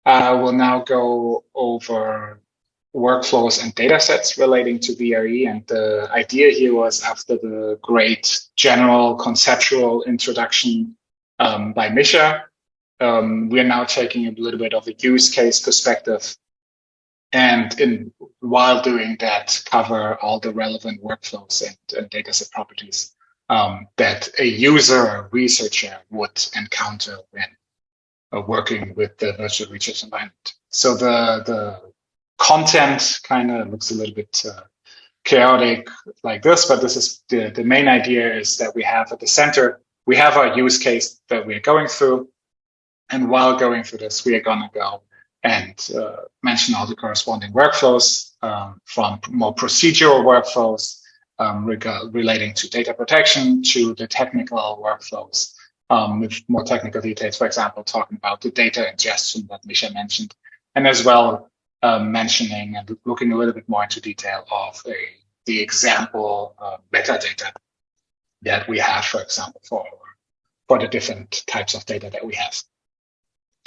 We'll now go over workflows and data sets relating to VRE. And the idea here was, after the great general conceptual introduction by Misha, we're now taking a little bit of a use case perspective. And while doing that, cover all the relevant workflows and dataset properties that a user or researcher would encounter when working with the virtual research environment. So the content kind of looks a little bit chaotic like this, but this is the main idea is that we have at the center, we have our use case that we're going through. And while going through this, we are going to go and mention all the corresponding workflows from more procedural workflows relating to data protection to the technical workflows with more technical details, for example, talking about the data ingestion that Misha mentioned, and as well mentioning and looking a little bit more into detail of the example metadata that we have, for example, for the different types of data that we have.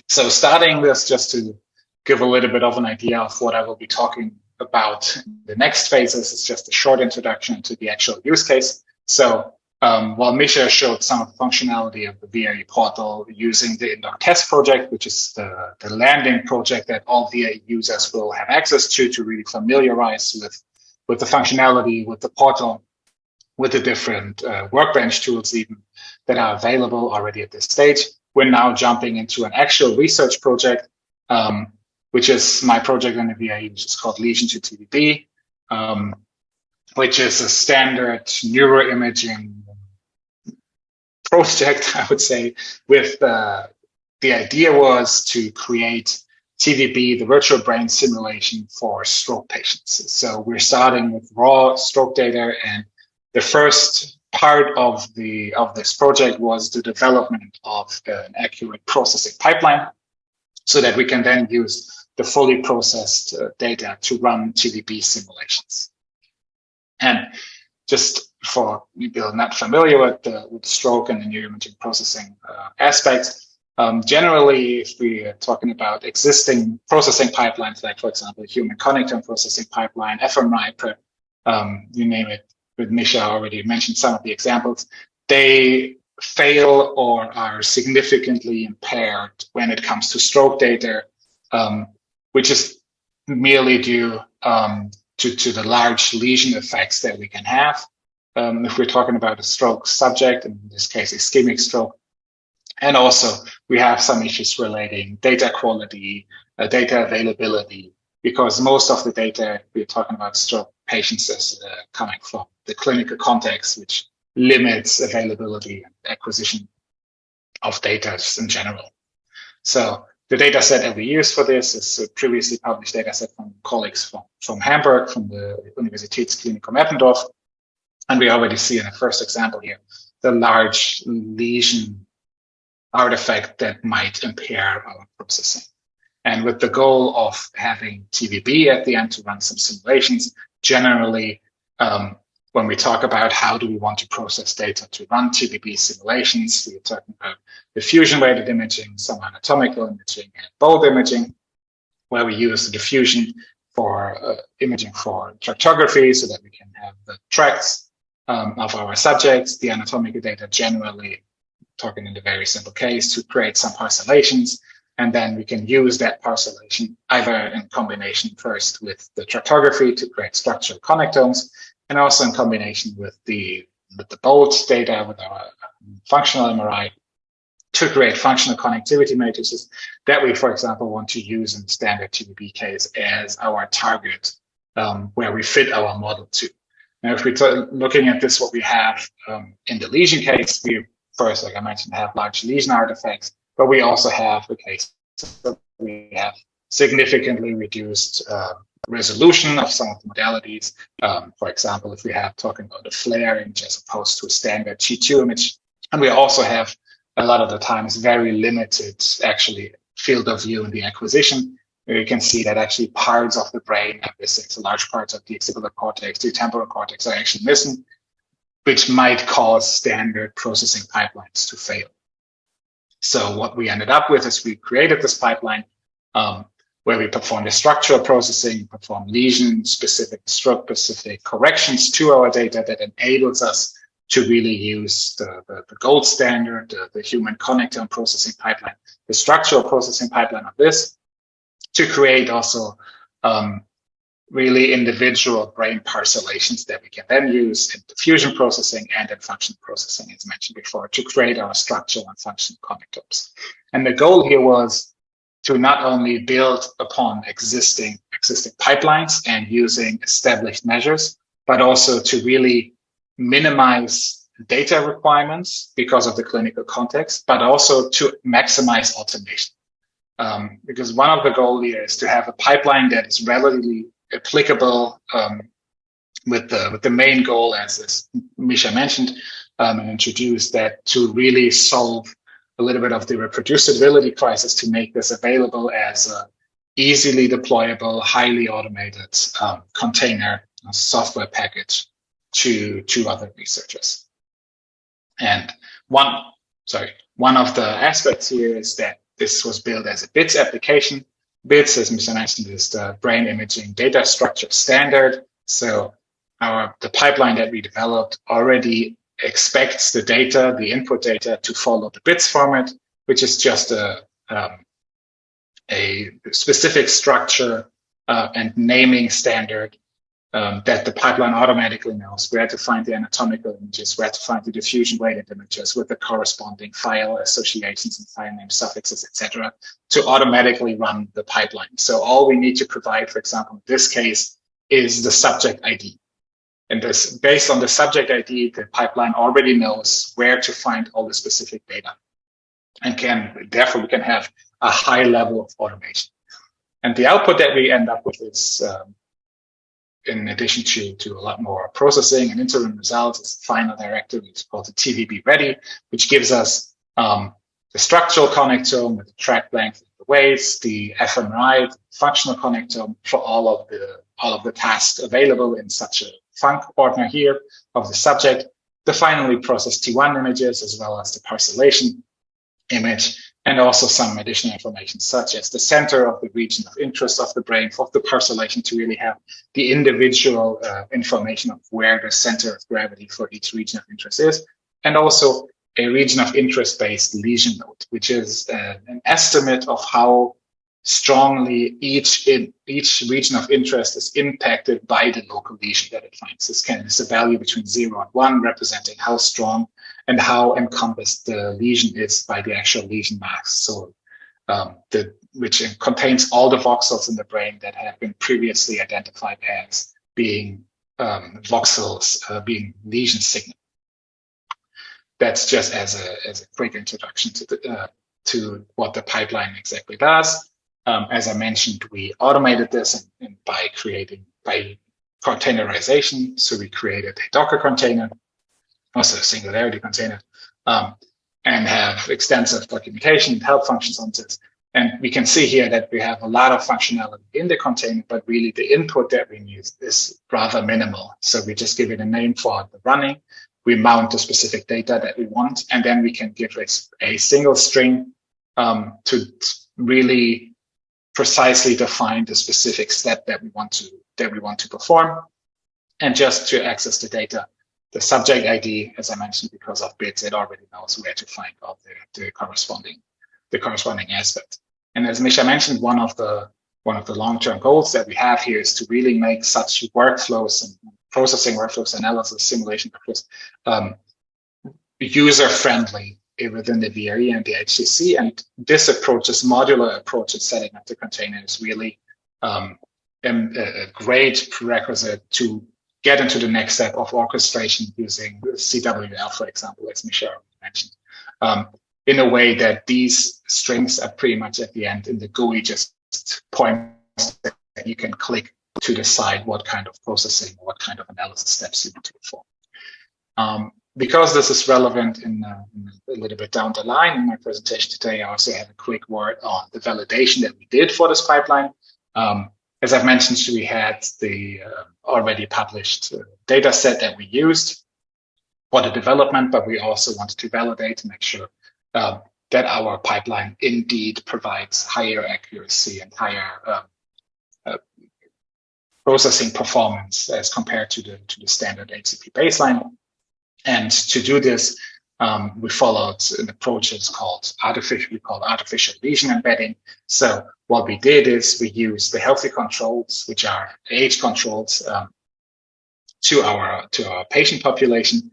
So starting this, just to give a little bit of an idea of what I will be talking about in the next phases, is just a short introduction to the actual use case. So while Misha showed some of the functionality of the VRE portal using the Indoc test project, which is the landing project that all VRE users will have access to really familiarize with the functionality, with the portal, with the different workbench tools even that are available already at this stage. We're now jumping into an actual research project, which is my project in the VRE, which is called Lesion to TVB, which is a standard neuroimaging project, I would say, with the idea was to create TVB, the virtual brain simulation for stroke patients. So we're starting with raw stroke data, and the first part of this project was the development of an accurate processing pipeline so that we can then use the fully processed data to run TVB simulations. And just for people not familiar with stroke and the neuroimaging processing aspects, generally, if we are talking about existing processing pipelines, like, for example, human connectome processing pipeline, fMRI prep, you name it, with Misha already mentioned some of the examples, they fail or are significantly impaired when it comes to stroke data, which is merely due to the large lesion effects that we can have. If we're talking about a stroke subject, in this case, ischemic stroke. And also, we have some issues relating data quality, data availability, because most of the data we're talking about stroke patients is coming from the clinical context, which limits availability and acquisition of data in general. So the data set that we use for this is a previously published data set from colleagues from Hamburg, from the Universitätsklinikum Eppendorf. And we already see in the first example here, the large lesion artifact that might impair our processing. And with the goal of having TVB at the end to run some simulations, generally, when we talk about how do we want to process data to run TVB simulations, we're talking about diffusion-weighted imaging, some anatomical imaging, and bold imaging, where we use the diffusion for imaging for tractography so that we can have the tracts of our subjects, the anatomical data generally, talking in the very simple case, to create some parcellations. And then we can use that parcellation either in combination first with the tractography to create structural connectomes, and also in combination with the bold data, with our functional MRI, to create functional connectivity matrices that we, for example, want to use in the standard TVB case as our target, where we fit our model to. Now, if we're looking at this, what we have in the lesion case, we first, like I mentioned, have large lesion artifacts, but we also have the case that we have significantly reduced resolution of some of the modalities. For example, if we have talking about a flare image as opposed to a standard G2 image, and we also have a lot of the times very limited actually field of view in the acquisition. You can see that actually parts of the brain are missing. So large parts of the occipital cortex, the temporal cortex are actually missing, which might cause standard processing pipelines to fail. So what we ended up with is we created this pipeline where we perform the structural processing, perform lesion-specific, stroke-specific corrections to our data that enables us to really use the gold standard, the human connectome processing pipeline, the structural processing pipeline of this, to create also really individual brain parcellations that we can then use in diffusion processing and in function processing, as mentioned before, to create our structural and functional connectomes. And the goal here was to not only build upon existing pipelines and using established measures, but also to really minimize data requirements because of the clinical context, but also to maximize automation. Because one of the goals here is to have a pipeline that is relatively applicable with the main goal, as Misha mentioned and introduced, that to really solve a little bit of the reproducibility crisis, to make this available as a easily deployable, highly automated container software package to other researchers. And one of the aspects here is that this was built as a BITS application. BITS, as Mr. mentioned, is the brain imaging data structure standard. So the pipeline that we developed already expects the data, the input data, to follow the BITS format, which is just a specific structure and naming standard that the pipeline automatically knows where to find the anatomical images, where to find the diffusion weighted images with the corresponding file associations and file name suffixes, etc., to automatically run the pipeline. So all we need to provide, for example, in this case, is the subject ID. And this, based on the subject ID, the pipeline already knows where to find all the specific data, and therefore we can have a high level of automation. And the output that we end up with is, in addition to a lot more processing and interim results, is the final directive. It's called the TVB ready, which gives us the structural connectome with the track length and the weights, the fMRI, the functional connectome for all of the tasks available in such a func ordner here of the subject, the finally processed T1 images, as well as the parcellation image, and also some additional information, such as the center of the region of interest of the brain, of the parcellation, to really have the individual information of where the center of gravity for each region of interest is, and also a region of interest-based lesion load, which is an estimate of how strongly each region of interest is impacted by the local lesion that it finds. This is a value between 0 and 1, representing how strong and how encompassed the lesion is by the actual lesion mass. So which contains all the voxels in the brain that have been previously identified as being voxels, being lesion signal. That's just as a quick introduction to what the pipeline exactly does. As I mentioned, we automated this by containerization. So we created a Docker container, also a singularity container, and have extensive documentation and help functions on this. And we can see here that we have a lot of functionality in the container, but really the input that we need is rather minimal. So we just give it a name for the running. We mount the specific data that we want, and then we can give it a single string to really precisely define the specific step that we want to perform. And just to access the data, the subject ID, as I mentioned, because of bits, it already knows where to find all the corresponding aspect. And as Misha mentioned, one of the long-term goals that we have here is to really make such workflows and processing workflows, analysis, simulation workflows user-friendly within the VRE and the HCC. And this approach, this modular approach of setting up the container, is really a great prerequisite to get into the next step of orchestration using CWL, for example, as Michelle mentioned, in a way that these strings are pretty much at the end in the GUI, just points that you can click to decide what kind of processing, what kind of analysis steps you want to perform. Because this is relevant in a little bit down the line in my presentation today, I also have a quick word on the validation that we did for this pipeline. As I've mentioned, we had the already published data set that we used for the development, but we also wanted to validate to make sure that our pipeline indeed provides higher accuracy and higher processing performance as compared to the standard HCP baseline. And to do this, we followed an approach that's called artificial lesion embedding. So what we did is we used the healthy controls, which are age controls, to our patient population.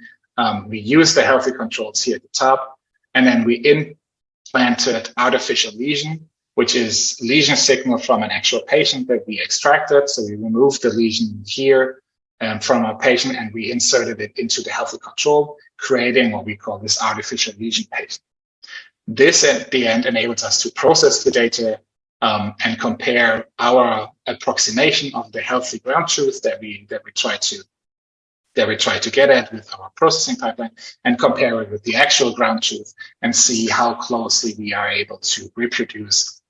We used the healthy controls here at the top, and then we implanted artificial lesion, which is lesion signal from an actual patient that we extracted. So we removed the lesion here from our patient, and we inserted it into the healthy control, creating what we call this artificial lesion patient. This at the end enables us to process the data and compare our approximation of the healthy ground truth that we try to get at with our processing pipeline, and compare it with the actual ground truth and see how closely we are able to reproduce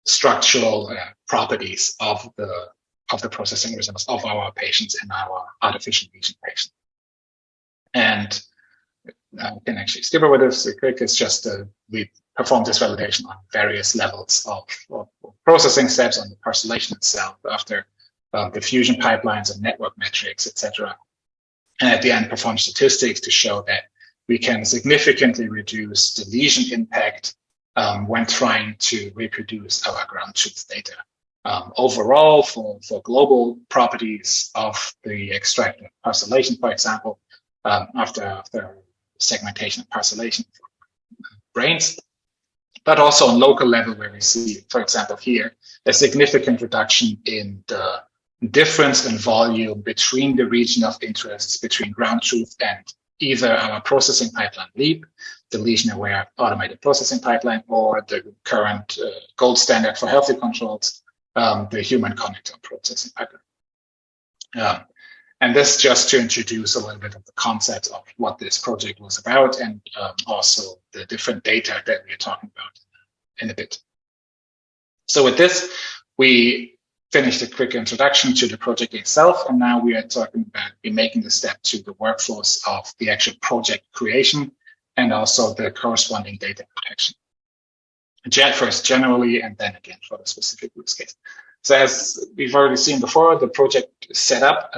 structural properties of the processing results of our patients and our artificial lesion patient. And I can actually skip over this quick. It's just we perform this validation on various levels of processing steps on the parcellation itself, after the fusion pipelines and network metrics, etc. And at the end, perform statistics to show that we can significantly reduce the lesion impact when trying to reproduce our ground truth data. Overall, for global properties of the extracted parcellation, for example, after segmentation and parcellation for brains, but also on local level, where we see, for example, here, a significant reduction in the difference in volume between the region of interests between ground truth and either our processing pipeline LEAP, the lesion-aware automated processing pipeline, or the current gold standard for healthy controls, the human connector processing pipeline. And this just to introduce a little bit of the concept of what this project was about, and also the different data that we're talking about in a bit. So with this, we finished a quick introduction to the project itself, and now we are talking about making the step to the workflows of the actual project creation and also the corresponding data protection. First generally, and then again for the specific use case. So as we've already seen before, the project setup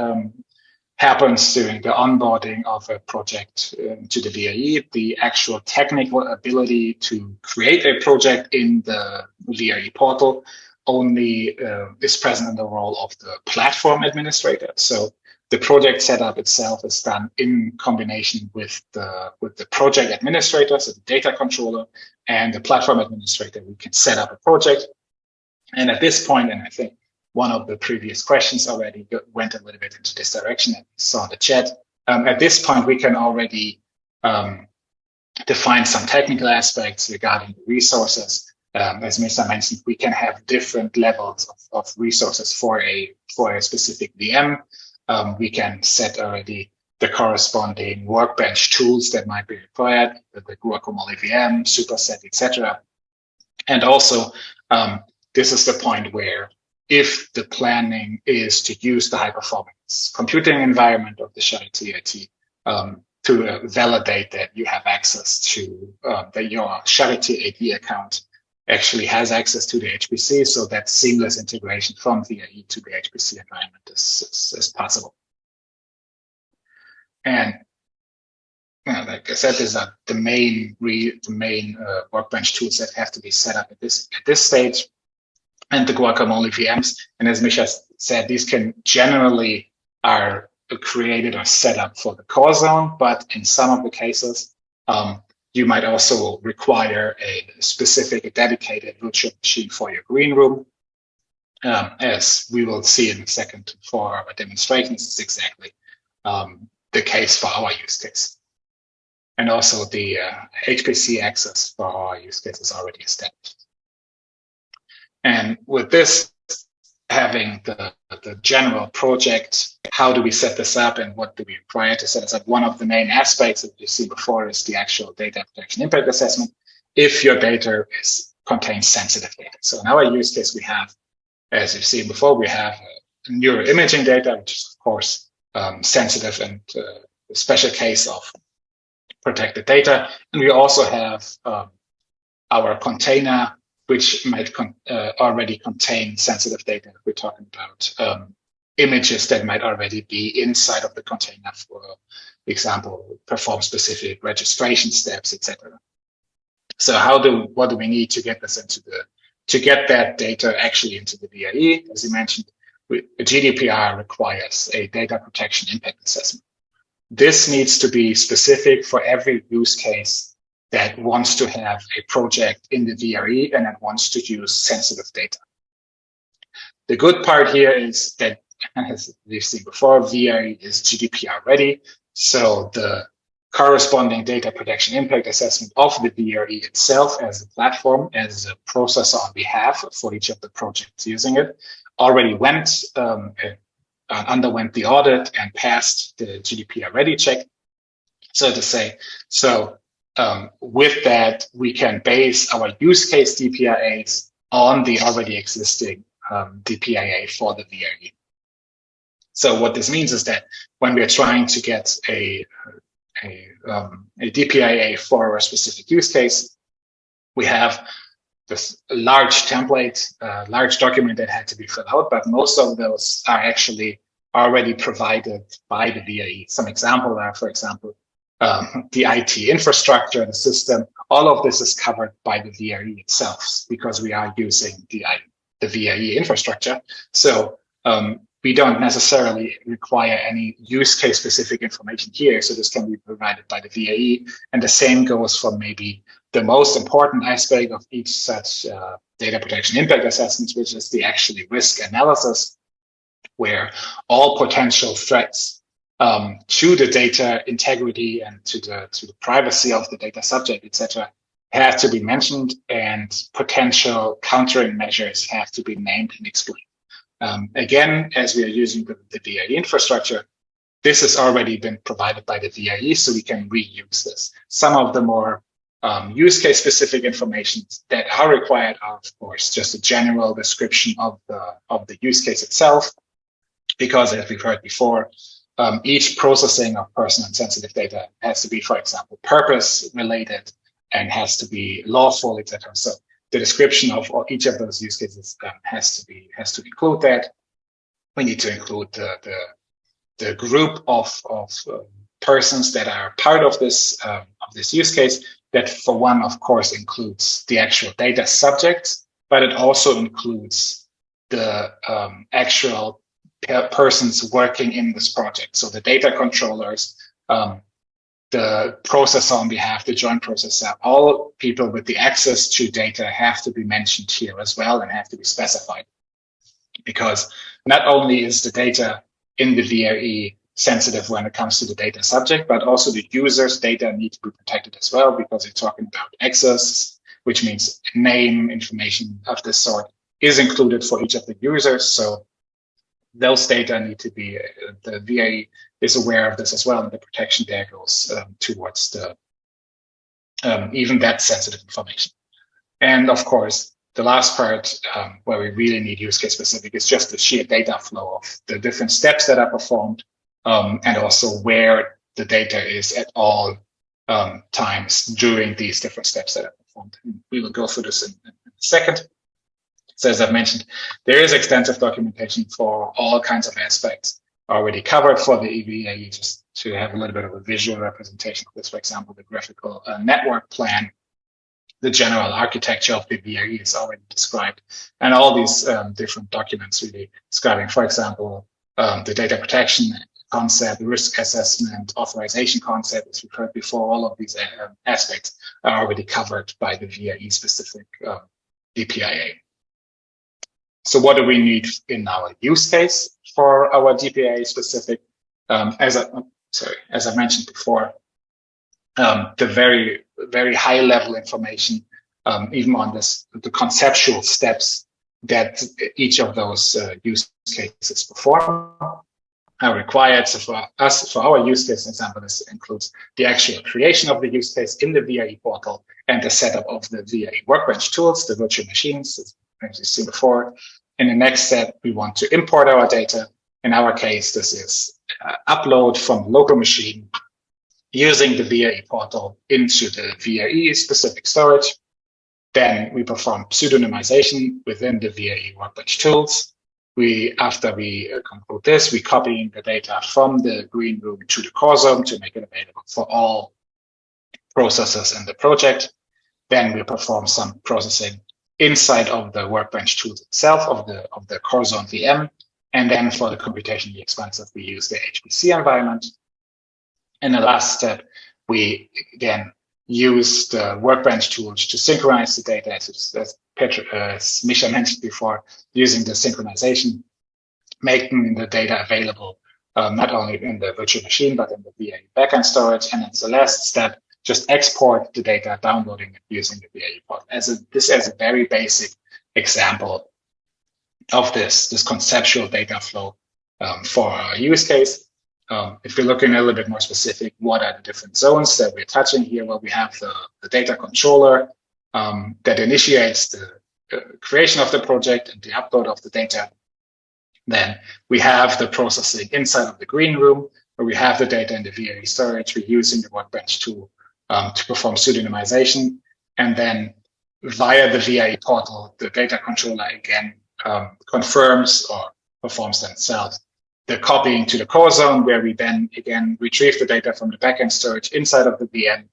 happens during the onboarding of a project to the VRE. The actual technical ability to create a project in the VRE portal only is present in the role of the platform administrator. So the project setup itself is done in combination with the project administrator, so the data controller, and the platform administrator. We can set up a project. And at this point, and I think one of the previous questions already went a little bit into this direction, and we saw in the chat. At this point, we can already define some technical aspects regarding the resources. As Mr. mentioned, we can have different levels of resources for a specific VM. We can set already the corresponding workbench tools that might be required, the guacamole VM, superset, etc. And also, this is the point where, if the planning is to use the high-performance computing environment of the Charité IT to validate that you have access to, that your Charité AD account actually has access to the HPC, so that seamless integration from VRE to the HPC environment is possible. And like I said, these are the main workbench tools that have to be set up at this stage, and the guacamole VMs. And as Misha said, these can generally are created or set up for the core zone, but in some of the cases, you might also require a specific, dedicated virtual machine for your green room. As we will see in a second for our demonstrations, it's exactly the case for our use case. And also the HPC access for our use case is already established. And with this, having the general project, how do we set this up and what do we require to set this up? One of the main aspects that you see before is the actual data protection impact assessment. If your data contains sensitive data. So in our use case, we have, as you've seen before, we have neuroimaging data, which is of course sensitive and a special case of protected data. And we also have our container, which might already contain sensitive data. We're talking about images that might already be inside of the container, for example, perform specific registration steps, etc. So what do we need to get this to get that data actually into the VIE? As you mentioned, GDPR requires a data protection impact assessment. This needs to be specific for every use case that wants to have a project in the VRE and that wants to use sensitive data. The good part here is that, as we've seen before, VRE is GDPR ready. So the corresponding data protection impact assessment of the VRE itself as a platform, as a processor on behalf for each of the projects using it, already underwent the audit and passed the GDPR ready check, so to say. So with that, we can base our use case DPIAs on the already existing DPIA for the VRE. So what this means is that when we are trying to get a DPIA for a specific use case, we have this large template, large document that had to be filled out, but most of those are actually already provided by the VIE. Some examples are, for example, the IT infrastructure, the system. All of this is covered by the VIE itself because we are using the VIE infrastructure. So we don't necessarily require any use case specific information here. So this can be provided by the VIE. And the same goes for maybe the most important aspect of each such data protection impact assessments, which is the actually risk analysis, where all potential threats to the data integrity and to the privacy of the data subject, etc., have to be mentioned, and potential countering measures have to be named and explained. Again, as we are using the VIE infrastructure, this has already been provided by the VIE, so we can reuse this. Some of the more use case specific information that are required are, of course, just a general description of the use case itself, because as we've heard before, each processing of personal and sensitive data has to be, for example, purpose related and has to be lawful, etc. So the description of each of those use cases has to include that. We need to include the group of persons that are part of this use case. That, for one, of course, includes the actual data subject, but it also includes the actual persons working in this project. So the data controllers, the processor on behalf, the joint processor, all people with the access to data have to be mentioned here as well and have to be specified. Because not only is the data in the VRE sensitive when it comes to the data subject, but also the user's data need to be protected as well, because you're talking about access, which means name information of this sort is included for each of the users. So those data need to be, the VA is aware of this as well, and the protection there goes towards the even that sensitive information. And of course, the last part where we really need use case specific is just the sheer data flow of the different steps that are performed, and also where the data is at all times during these different steps that are performed. We will go through this in a second. So as I've mentioned, there is extensive documentation for all kinds of aspects already covered for the EVA. Just to have a little bit of a visual representation of this, for example, the graphical network plan, the general architecture of the VRE is already described, and all these different documents really describing, for example, the data protection concept, risk assessment, authorization concept, as we've heard before. All of these aspects are already covered by the VRE specific DPIA. So what do we need in our use case for our DPIA specific? As I mentioned before, the very, very high level information, even on the conceptual steps that each of those use cases perform are required. So for our use case example, this includes the actual creation of the use case in the VRE portal and the setup of the VRE workbench tools, the virtual machines, as you've seen before. In the next step, we want to import our data. In our case, this is upload from local machine using the VRE portal into the VRE specific storage. Then we perform pseudonymization within the VAE workbench tools. After we conclude this, we copy the data from the green room to the core zone to make it available for all processes in the project. Then we perform some processing inside of the workbench tools itself of the core zone VM. And then for the computationally expensive, we use the HPC environment. In the last step, we again use the workbench tools to synchronize the data, as Misha mentioned before, using the synchronization, making the data available not only in the virtual machine, but in the VAE backend storage. And it's the last step, just export the data, downloading it using the VAE portal. This as a very basic example of this conceptual data flow for our use case. If we're looking a little bit more specific, what are the different zones that we're touching here? Well, we have the data controller that initiates the creation of the project and the upload of the data. Then we have the processing inside of the green room, where we have the data in the VAE storage. We're using the workbench tool to perform pseudonymization. And then via the VAE portal, the data controller again confirms or performs themselves the copying to the core zone, where we then again retrieve the data from the backend storage inside of the VM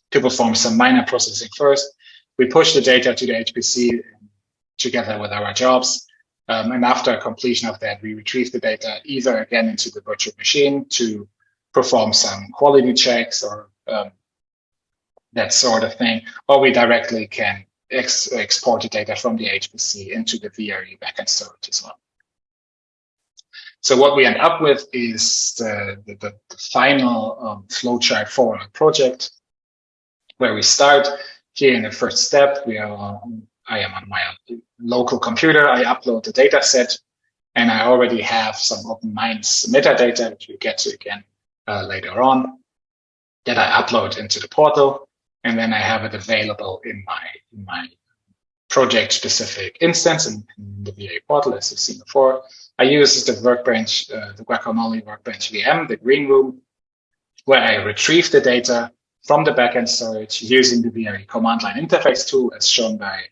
to perform some minor processing first. We push the data to the HPC together with our jobs. And after completion of that, we retrieve the data either again into the virtual machine to perform some quality checks or that sort of thing, or we directly can export the data from the HPC into the VAE backend storage as well. So what we end up with is the final flowchart for our project, where we start here in the first step. I am on my local computer. I upload the data set, and I already have some OpenMinds metadata, which we get to again later on, that I upload into the portal, and then I have it available in my project-specific instance in the VAE portal, as you've seen before. I use the workbench, the Guacamole workbench VM, the green room, where I retrieve the data from the backend storage using the VAE command line interface tool, as shown by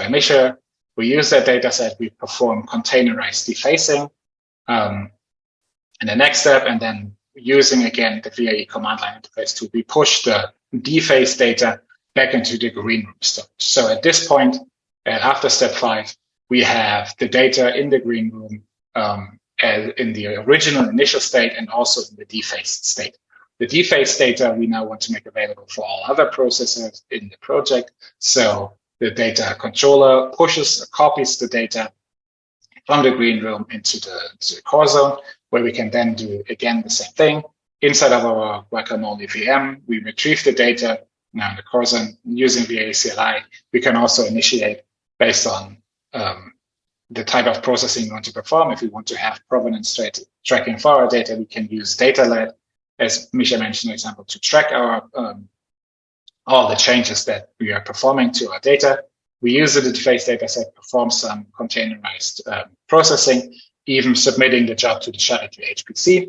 Misha. We use that data set, we perform containerized defacing in the next step, and then using again the VAE command line interface tool, we push the defaced data back into the green room storage. So at this point, after step 5, we have the data in the green room in the original initial state and also in the defaced state. The defaced data we now want to make available for all other processes in the project. So the data controller copies the data from the green room into the core zone, where we can then do again the same thing. Inside of our Guacamole VM, we retrieve the data now in the core zone using VAE CLI. We can also initiate based on the type of processing we want to perform. If we want to have provenance tracking for our data, we can use data-led, as Misha mentioned, for example, to track our all the changes that we are performing to our data. We use the deface data set, perform some containerized processing, even submitting the job to the Charity HPC,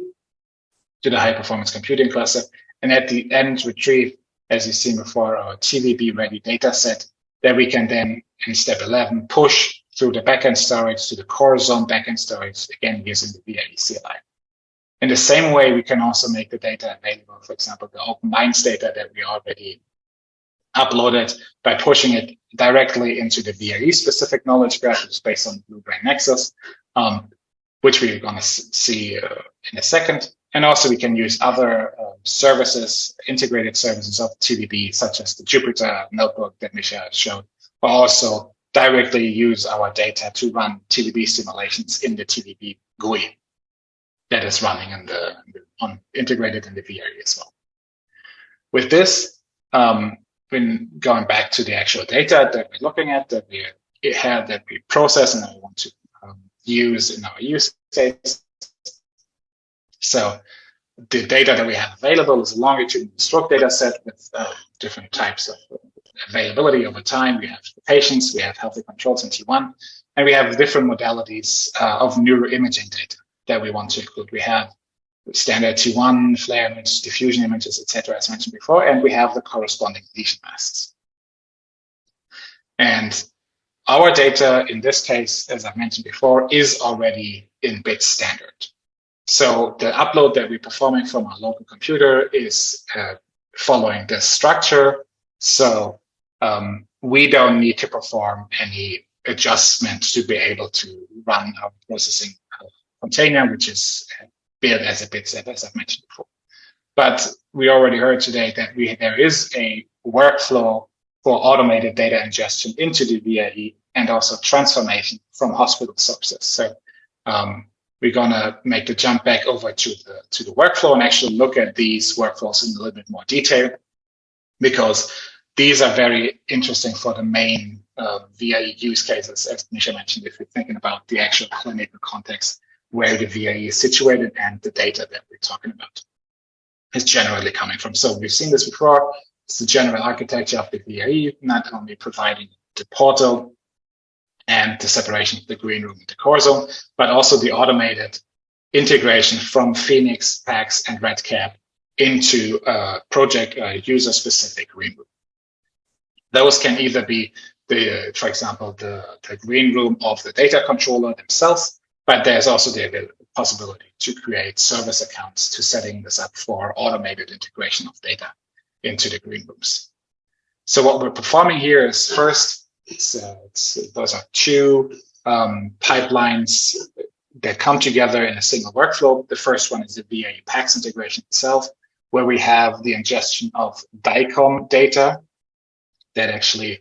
to the high performance computing cluster, and at the end retrieve, as you've seen before, our TVB ready data set that we can then in step 11 push through the backend storage to the core zone backend storage, again using the VAE CLI. In the same way, we can also make the data available, for example, the OpenMinds data that we already uploaded by pushing it directly into the VAE specific knowledge graph, which is based on bluebrain Nexus, which we're going to see in a second. And also we can use other services, integrated services of TVB, such as the Jupyter notebook that Misha showed, but also directly use our data to run TVB simulations in the TVB GUI that is running integrated in the VAE as well. With this, when going back to the actual data that we're looking at, that we process and that we want to use in our use case. So the data that we have available is a longitudinal stroke data set with different types of availability over time. We have patients, we have healthy controls in T1, and we have different modalities of neuroimaging data that we want to include. We have standard T1, flare images, diffusion images, etc., as mentioned before, and we have the corresponding lesion masks. And our data in this case, as I mentioned before, is already in bit standard. So the upload that we're performing from our local computer is following this structure. So we don't need to perform any adjustments to be able to run our processing container, which is built as a bit set, as I've mentioned before. But we already heard today that there is a workflow for automated data ingestion into the VIE and also transformation from hospital sources. So we're going to make the jump back over to the workflow and actually look at these workflows in a little bit more detail, because these are very interesting for the main VIE use cases, as Nisha mentioned, if you're thinking about the actual clinical context where the VIE is situated and the data that we're talking about is generally coming from. So we've seen this before. It's the general architecture of the VIE, not only providing the portal and the separation of the green room and the core zone, but also the automated integration from Phoenix, PACS, and RedCap into project user-specific green room. Those can either be for example, the green room of the data controller themselves, but there's also the possibility to create service accounts to setting this up for automated integration of data into the green rooms. So what we're performing here is first, those are two pipelines that come together in a single workflow. The first one is the VIE PACS integration itself, where we have the ingestion of DICOM data that actually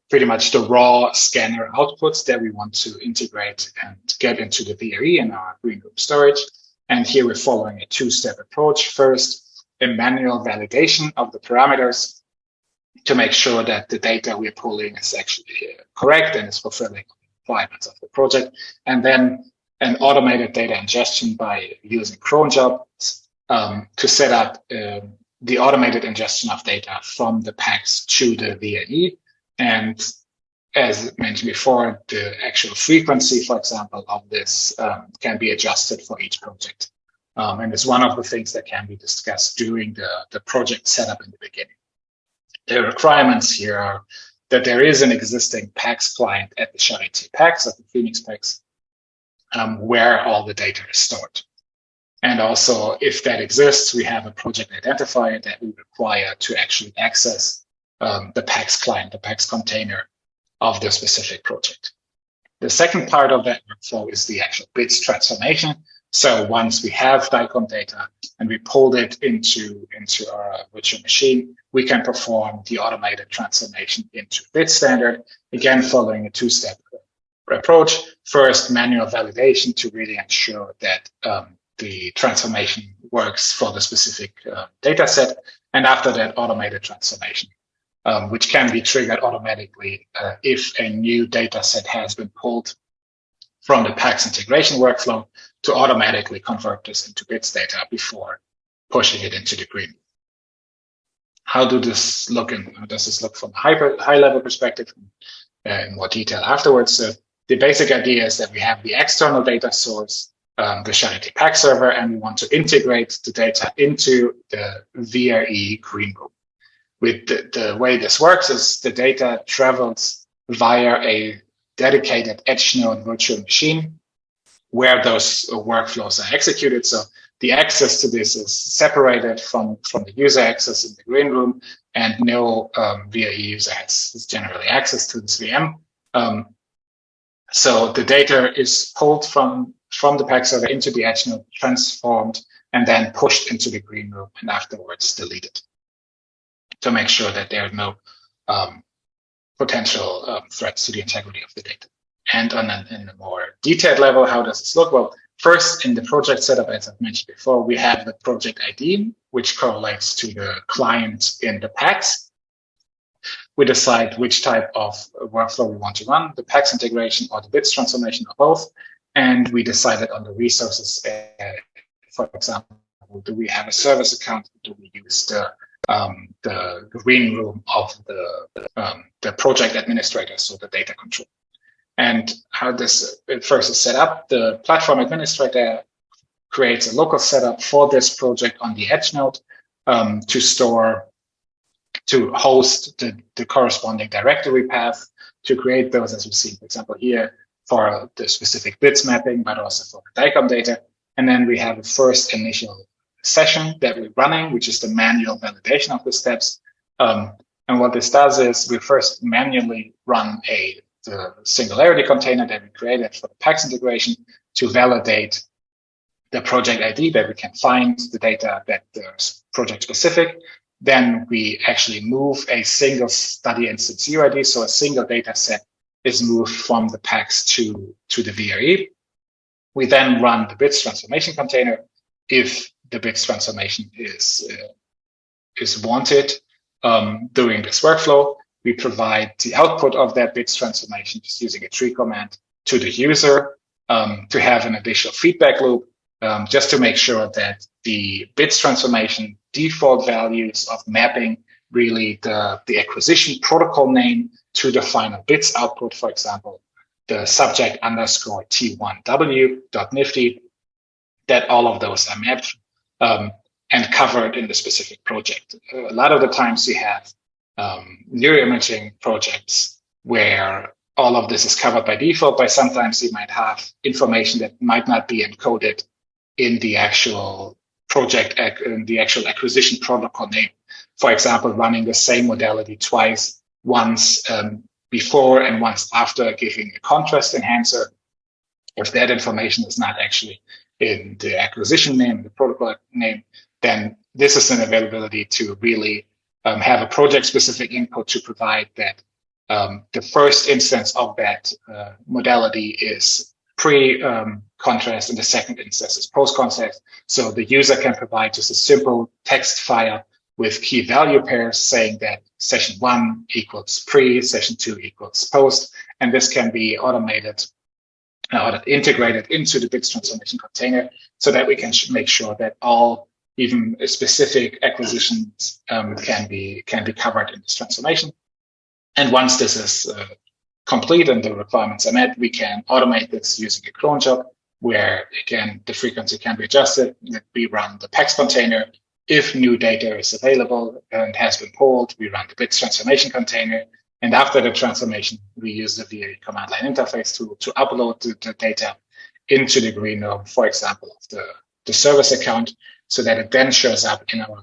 pretty much the raw scanner outputs that we want to integrate and get into the VIE in our green room storage. And here we're following a two-step approach. First, a manual validation of the parameters to make sure that the data we're pulling is actually correct and is fulfilling the requirements of the project. And then an automated data ingestion by using cron jobs to set up the automated ingestion of data from the PACS to the VIE. And as mentioned before, the actual frequency, for example, of this can be adjusted for each project. And it's one of the things that can be discussed during the project setup in the beginning. The requirements here are that there is an existing PACS client at the Charité PACS, at the Phoenix PACS, where all the data is stored. And also, if that exists, we have a project identifier that we require to actually access the PACS client, the PACS container of the specific project. The second part of that workflow is the actual bits transformation. So once we have DICOM data and we pulled it into our virtual machine, we can perform the automated transformation into bit standard, again, following a two-step approach. First, manual validation to really ensure that the transformation works for the specific data set. And after that, automated transformation, which can be triggered automatically if a new data set has been pulled from the PACS integration workflow to automatically convert this into bits data before pushing it into the green. How does this look from a high level perspective in more detail afterwards? So the basic idea is that we have the external data source, the Charité PACS server, and we want to integrate the data into the VIE green room. With the way this works is the data travels via a dedicated edge node virtual machine where those workflows are executed. So the access to this is separated from the user access in the green room, and no VIE user has generally access to this VM. So the data is pulled from the PACS server into the edge node, transformed, and then pushed into the green room and afterwards deleted to make sure that there are no potential threats to the integrity of the data. And in a more detailed level, how does this look? Well, first, in the project setup, as I've mentioned before, we have the project ID, which correlates to the client in the PACS. We decide which type of workflow we want to run, the PACS integration or the bits transformation or both. And we decided on the resources. For example, do we have a service account? Do we use the green room of the project administrator, so the data control? And how this first is set up, the platform administrator creates a local setup for this project on the edge node to host the corresponding directory path to create those, as we've seen, for example, here for the specific bits mapping, but also for the DICOM data. And then we have a first initial session that we're running, which is the manual validation of the steps. And what this does is we first manually run the singularity container that we created for the PACS integration to validate the project ID, that we can find the data that is project specific. Then we actually move a single study instance UID, so a single data set is moved from the PACS to the VRE. We then run the bits transformation container if the bits transformation is wanted. During this workflow, we provide the output of that bits transformation just using a tree command to the user to have an additional feedback loop, just to make sure that the bits transformation default values of mapping really the acquisition protocol name to the final bits output, for example, the subject underscore T1W.nifty, that all of those are mapped and covered in the specific project. A lot of the times you have neuroimaging projects where all of this is covered by default, but sometimes you might have information that might not be encoded in the actual project, in the actual acquisition protocol name. For example, running the same modality twice, once before and once after giving a contrast enhancer. If that information is not actually in the acquisition name, the protocol name, then this is an availability to really have a project-specific input to provide that the first instance of that modality is pre-contrast and the second instance is post-contrast. So the user can provide just a simple text file with key value pairs saying that session 1 equals pre, session 2 equals post, and this can be automated or integrated into the bits transformation container so that we can make sure that all even specific acquisitions can be covered in this transformation. And once this is complete and the requirements are met, we can automate this using a cron job where, again, the frequency can be adjusted. We run the PACS container. If new data is available and has been pulled, we run the bits transformation container. And after the transformation, we use the VA command line interface to upload the data into the green room, for example, of the service account, so that it then shows up in our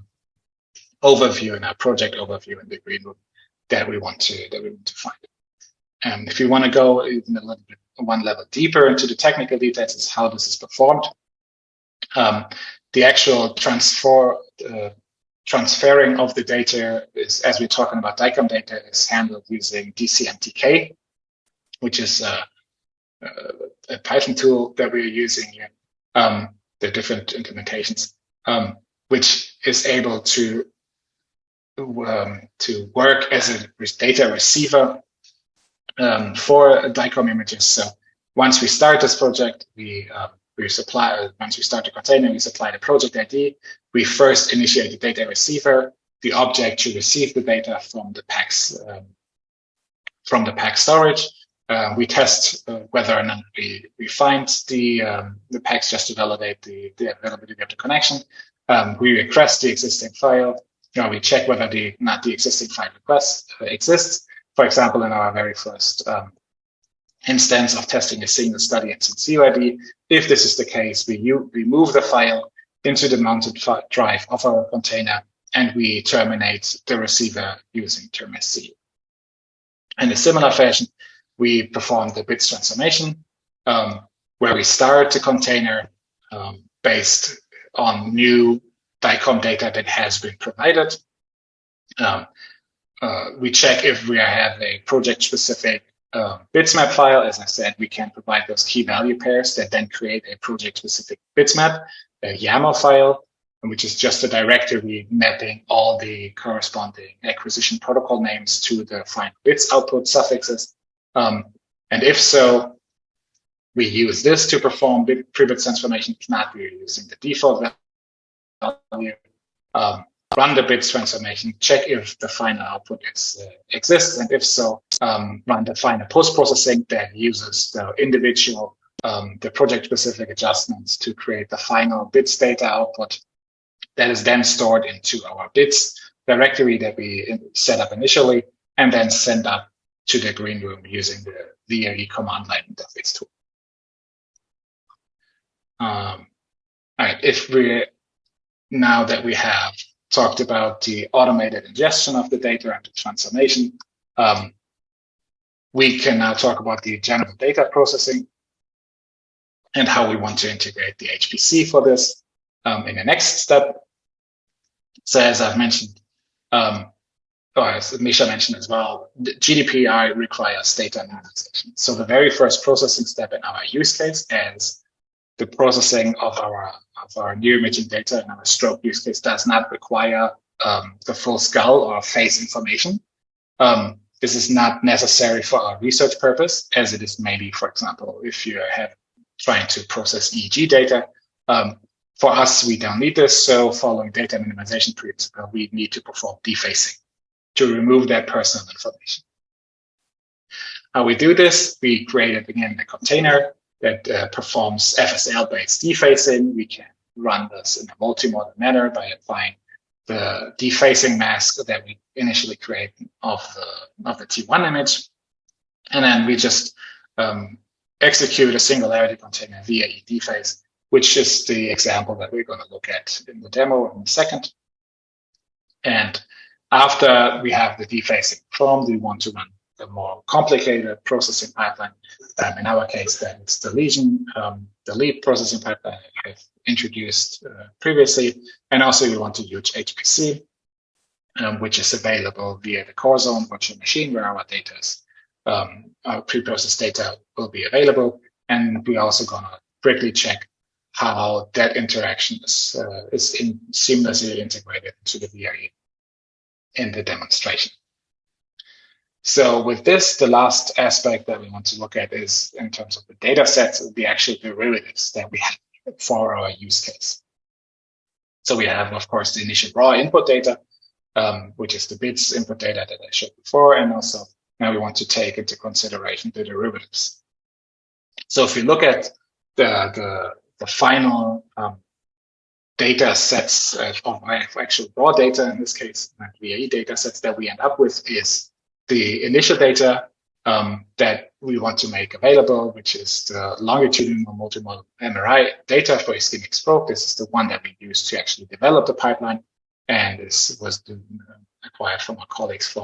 overview, in our project overview in the green room that we want to find. And if you want to go even a little bit one level deeper into the technical details, is how this is performed. The actual transferring of the data is, as we're talking about DICOM data, is handled using DCMTK, which is a Python tool that we're using here. The different implementations, which is able to work as a data receiver for DICOM images. So once we start this project, we supply, once we start the container, we supply the project ID. We first initiate the data receiver, the object to receive the data from the PACS storage. We test whether or not we find the PACS just to validate the availability of the connection. We request the existing file. We check whether the existing file request exists. For example, in our very first instance of testing a single study instance UID, if this is the case, we move the file into the mounted drive of our container, and we terminate the receiver using term-sc. In a similar fashion, we perform the bits transformation, where we start the container based on new DICOM data that has been provided. We check if we have a project-specific bitsmap file. As I said, we can provide those key value pairs that then create a project-specific bitsmap, a YAML file, which is just a directory mapping all the corresponding acquisition protocol names to the final bits output suffixes. And if so, we use this to perform pre-bits transformation. If not, we're using the default value. Run the bits transformation, check if the final output exists, and if so, run the final post-processing that uses the individual, the project-specific adjustments to create the final bits data output that is then stored into our bits directory that we set up initially, and then send up to the green room using the VRE command line interface tool. All right, now that we have talked about the automated ingestion of the data and the transformation, we can now talk about the general data processing and how we want to integrate the HPC for this in the next step. So as I've mentioned, or as Misha mentioned as well, the GDPR requires data anonymization. So the very first processing step in our use case is the processing of our neuroimaging data in our stroke use case does not require the full skull or face information. This is not necessary for our research purpose, as it is maybe, for example, if you have trying to process EEG data. For us, we don't need this. So following data minimization principle, we need to perform defacing to remove that personal information. How we do this, we created, again, a container that performs FSL-based defacing. We can run this in a multimodal manner by applying the defacing mask that we initially create of the T1 image. And then we just execute a singularity container via deface, which is the example that we're going to look at in the demo in a second. And after we have the defacing performed, we want to run the more complicated processing pipeline. In our case, that it's the lead processing pipeline I've introduced previously. And also we want to use HPC, which is available via the core zone virtual machine where our data is, our pre-processed data will be available. And we're also going to quickly check how that interaction is seamlessly integrated into the VRE in the demonstration. So with this, the last aspect that we want to look at is in terms of the data sets, the actual derivatives that we have for our use case. So we have, of course, the initial raw input data, which is the bits input data that I showed before. And also now we want to take into consideration the derivatives. So if you look at the final data sets of actual raw data, in this case, VAE data sets that we end up with is the initial data that we want to make available, which is the longitudinal multimodal MRI data for ischemic stroke. This is the one that we used to actually develop the pipeline. And this was acquired from our colleagues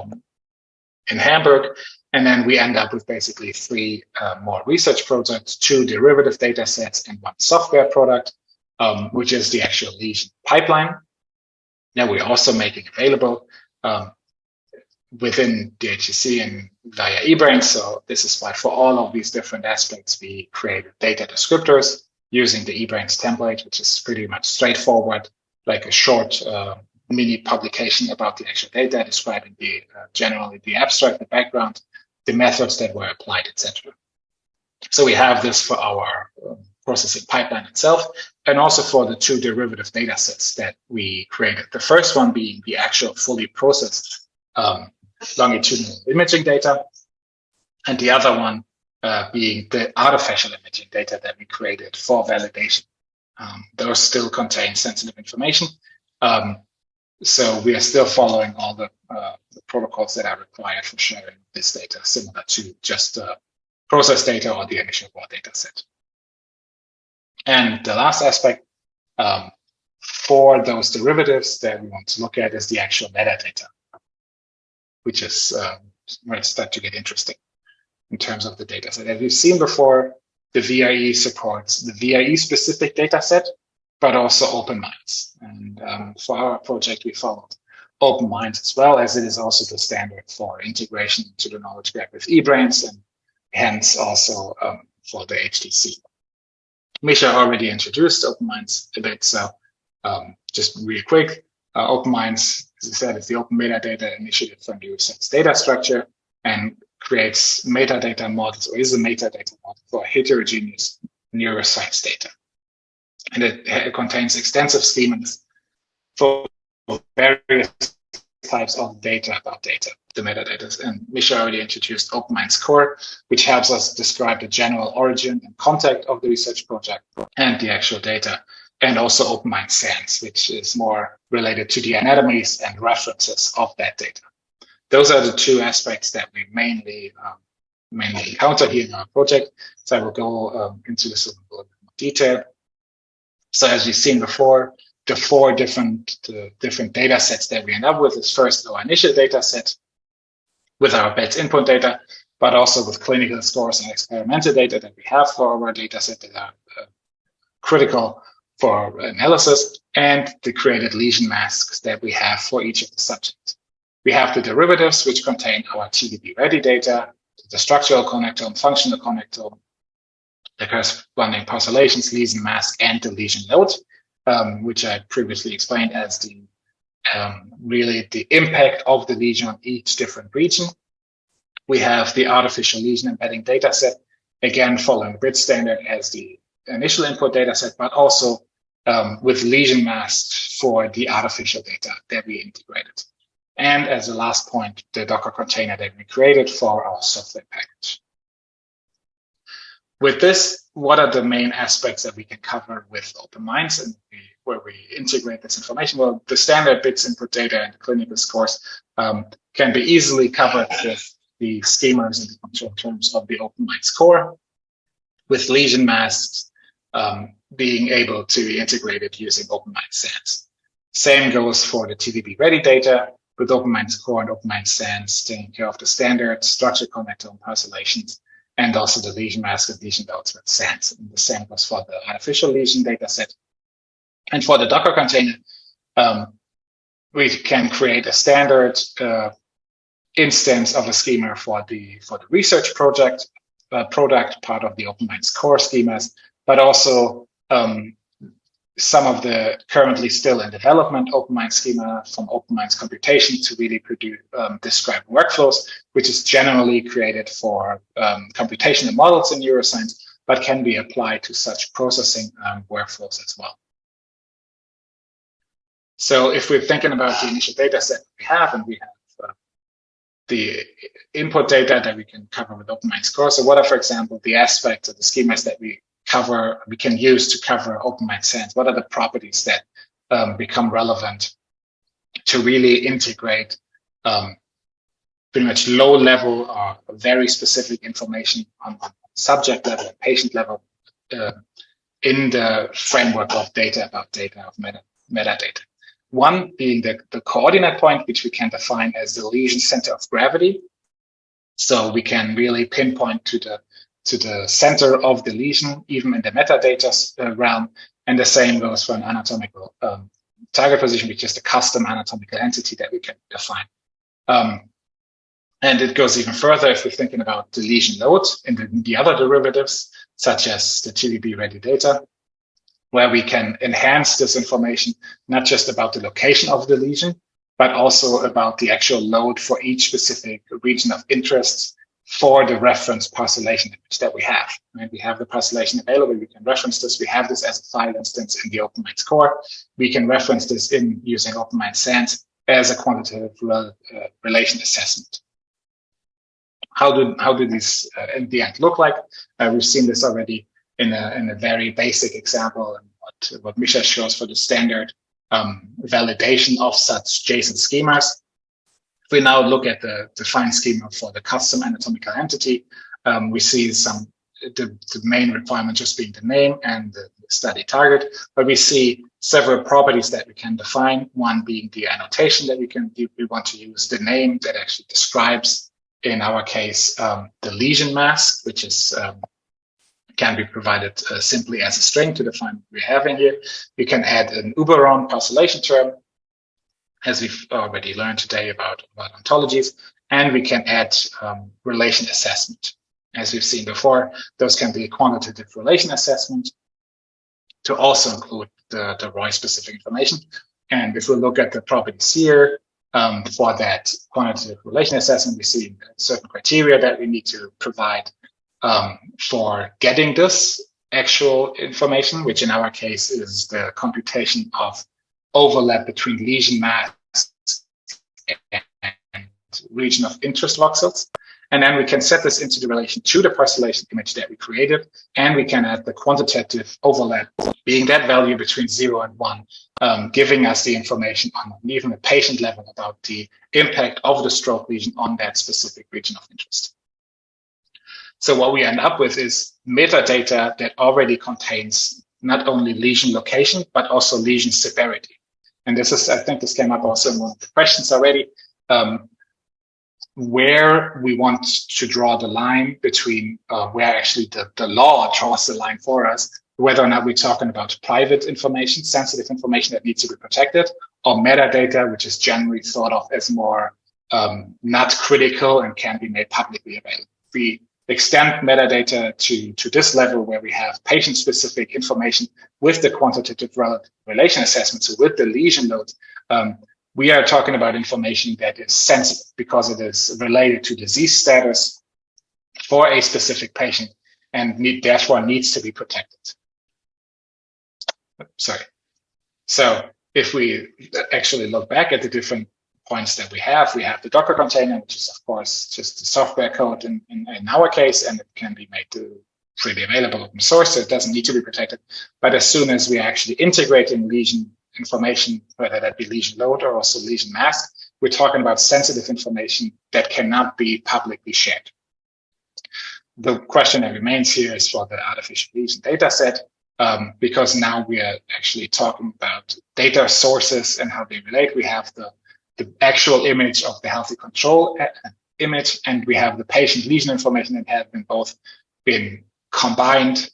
in Hamburg. And then we end up with basically 3 more research projects, 2 derivative data sets, and 1 software product, which is the actual lesion pipeline that we're also making available within the HCC and via eBrain. So this is why for all of these different aspects, we created data descriptors using the eBrain's template, which is pretty much straightforward, like a short mini publication about the actual data, describing generally the abstract, the background, the methods that were applied, etc. So we have this for our processing pipeline itself, and also for the 2 derivative data sets that we created. The first one being the actual fully processed longitudinal imaging data, and the other one being the artificial imaging data that we created for validation. Those still contain sensitive information. So we are still following all the protocols that are required for sharing this data, similar to just process data or the initial raw data set. And the last aspect for those derivatives that we want to look at is the actual metadata, which is where it starts to get interesting in terms of the data set. As we've seen before, the VRE supports the VRE-specific data set, but also OpenMinds. And for our project, we followed OpenMinds as well, as it is also the standard for integration to the knowledge graph with eBrains, and hence also for the HTC. Misha already introduced OpenMinds a bit, so just really quick, OpenMinds, as I said, is the Open Metadata Initiative for Neuroscience Data Structure and creates metadata models, or is a metadata model for heterogeneous neuroscience data. And it contains extensive schemas for various types of data about data, the metadata. And Misha already introduced OpenMinds Core, which helps us describe the general origin and context of the research project and the actual data. And also OpenMinds Sans, which is more related to the anatomies and references of that data. Those are the two aspects that we mainly encounter here in our project. So I will go into this in a little bit more detail. So as you've seen before, the four different data sets that we end up with is first our initial data set with our beds input data, but also with clinical scores and experimental data that we have for our data set that are critical for analysis, and the created lesion masks that we have for each of the subjects. We have the derivatives, which contain our TDB-ready data, the structural connectome, functional connectome, the corresponding parcellations, lesion mask, and the lesion load, which I previously explained as the really the impact of the lesion on each different region. We have the artificial lesion embedding data set, again following BRIT standard as the initial input data set, but also with lesion masks for the artificial data that we integrated. And as a last point, the Docker container that we created for our software package. With this, what are the main aspects that we can cover with OpenMinds and where we integrate this information? Well, the standard bits input data and clinical scores can be easily covered with the schemas and the functional terms of the OpenMinds core, with lesion masks being able to be integrated using OpenMinds Sans. Same goes for the TDB-ready data, with OpenMinds core and OpenMinds Sans taking care of the standard structure connectome parcellations, and also the lesion mask and lesion loads with Sans. And the same goes for the artificial lesion data set. And for the Docker container, we can create a standard instance of a schema for the research project product, part of the OpenMinds core schemas, but also some of the currently still in development OpenMinds schema from OpenMinds computation to really describe workflows, which is generally created for computational models in neuroscience, but can be applied to such processing workflows as well. So if we're thinking about the initial data set we have, and we have the input data that we can cover with OpenMinds core. So what are, for example, the aspects of the schemas that we can use to cover OpenMinds Sans? What are the properties that become relevant to really integrate pretty much low level or very specific information on subject level, patient level in the framework of data about data of metadata? One being the coordinate point, which we can define as the lesion center of gravity. So we can really pinpoint to the center of the lesion, even in the metadata realm. And the same goes for an anatomical target position, which is the custom anatomical entity that we can define. And it goes even further if we're thinking about the lesion load and the other derivatives, such as the TDB-ready data, where we can enhance this information, not just about the location of the lesion, but also about the actual load for each specific region of interest for the reference parcellation image that we have. Right? We have the parcellation available. We can reference this. We have this as a file instance in the OpenMinds core. We can reference this in using OpenMinds Sans as a quantitative relation assessment. How do these in the end look like? We've seen this already in a very basic example, and what Misha shows for the standard validation of such JSON schemas. If we now look at the defined schema for the custom anatomical entity, we see the main requirement just being the name and the study target, but we see several properties that we can define. One being the annotation that we want to use, the name that actually describes, in our case, the lesion mask, which is can be provided simply as a string to define what we're having here. We can add an Uberon parcellation term, as we've already learned today about ontologies, and we can add relation assessment. As we've seen before, those can be a quantitative relation assessment to also include the ROI-specific information. And if we look at the properties here, for that quantitative relation assessment, we see certain criteria that we need to provide for getting this actual information, which in our case is the computation of overlap between lesion mass and region of interest voxels. And then we can set this into the relation to the parcellation image that we created. And we can add the quantitative overlap, being that value between 0 and 1, giving us the information on even a patient level about the impact of the stroke lesion on that specific region of interest. So what we end up with is metadata that already contains not only lesion location, but also lesion severity. And this is, I think this came up also in one of the questions already, where we want to draw the line between where actually the law draws the line for us, whether or not we're talking about private information, sensitive information that needs to be protected, or metadata, which is generally thought of as more not critical and can be made publicly available. We extend metadata to this level where we have patient-specific information with the quantitative relation assessment, so with the lesion load. We are talking about information that is sensitive because it is related to disease status for a specific patient and therefore needs to be protected. Sorry. So if we actually look back at the different points that we have the Docker container, which is of course just the software code in our case, and it can be made freely available open source, so it doesn't need to be protected. But as soon as we are actually integrating lesion information, whether that be lesion load or also lesion mask, we're talking about sensitive information that cannot be publicly shared. The question that remains here is for the artificial lesion data set, because now we are actually talking about data sources and how they relate. We have the actual image of the healthy control image, and we have the patient lesion information that have been combined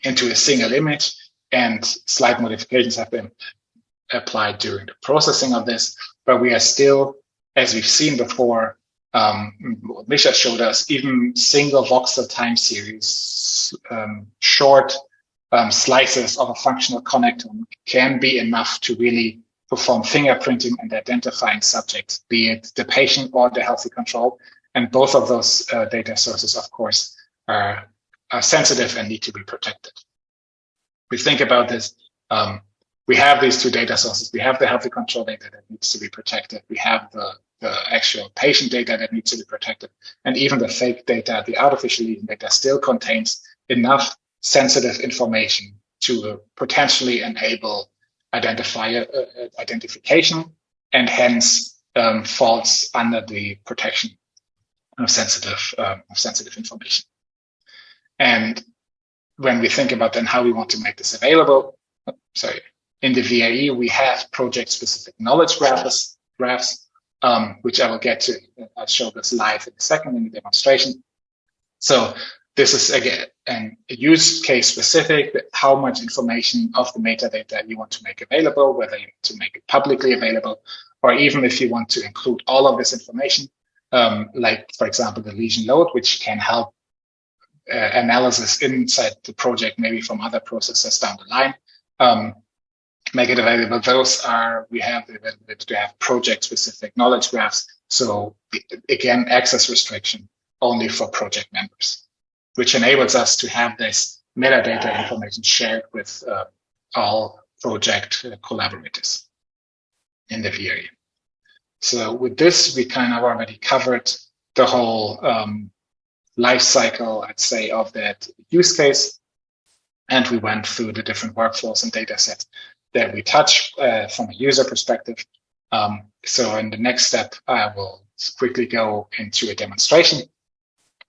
into a single image, and slight modifications have been applied during the processing of this. But we are still, as we've seen before, what Misha showed us, even single voxel time series, short slices of a functional connectome can be enough to really perform fingerprinting and identifying subjects, be it the patient or the healthy control. And both of those data sources, of course, are sensitive and need to be protected. We think about this, we have these two data sources. We have the healthy control data that needs to be protected. We have the actual patient data that needs to be protected. And even the fake data, the artificial lesion data, still contains enough sensitive information to potentially enable identification, and hence falls under the protection of sensitive information. And when we think about then how we want to make this available, in the VAE, we have project-specific knowledge graphs, which I will get to. I'll show this live in a second in the demonstration. So this is, again, a use case specific, how much information of the metadata you want to make available, whether you want to make it publicly available, or even if you want to include all of this information, like, for example, the lesion load, which can help analysis inside the project, maybe from other processes down the line, make it available. We have the ability to have project-specific knowledge graphs. So again, access restriction only for project members, which enables us to have this metadata information shared with all project collaborators in the VAE. So with this, we kind of already covered the whole life cycle, I'd say, of that use case. And we went through the different workflows and data sets that we touch from a user perspective. So in the next step, I will quickly go into a demonstration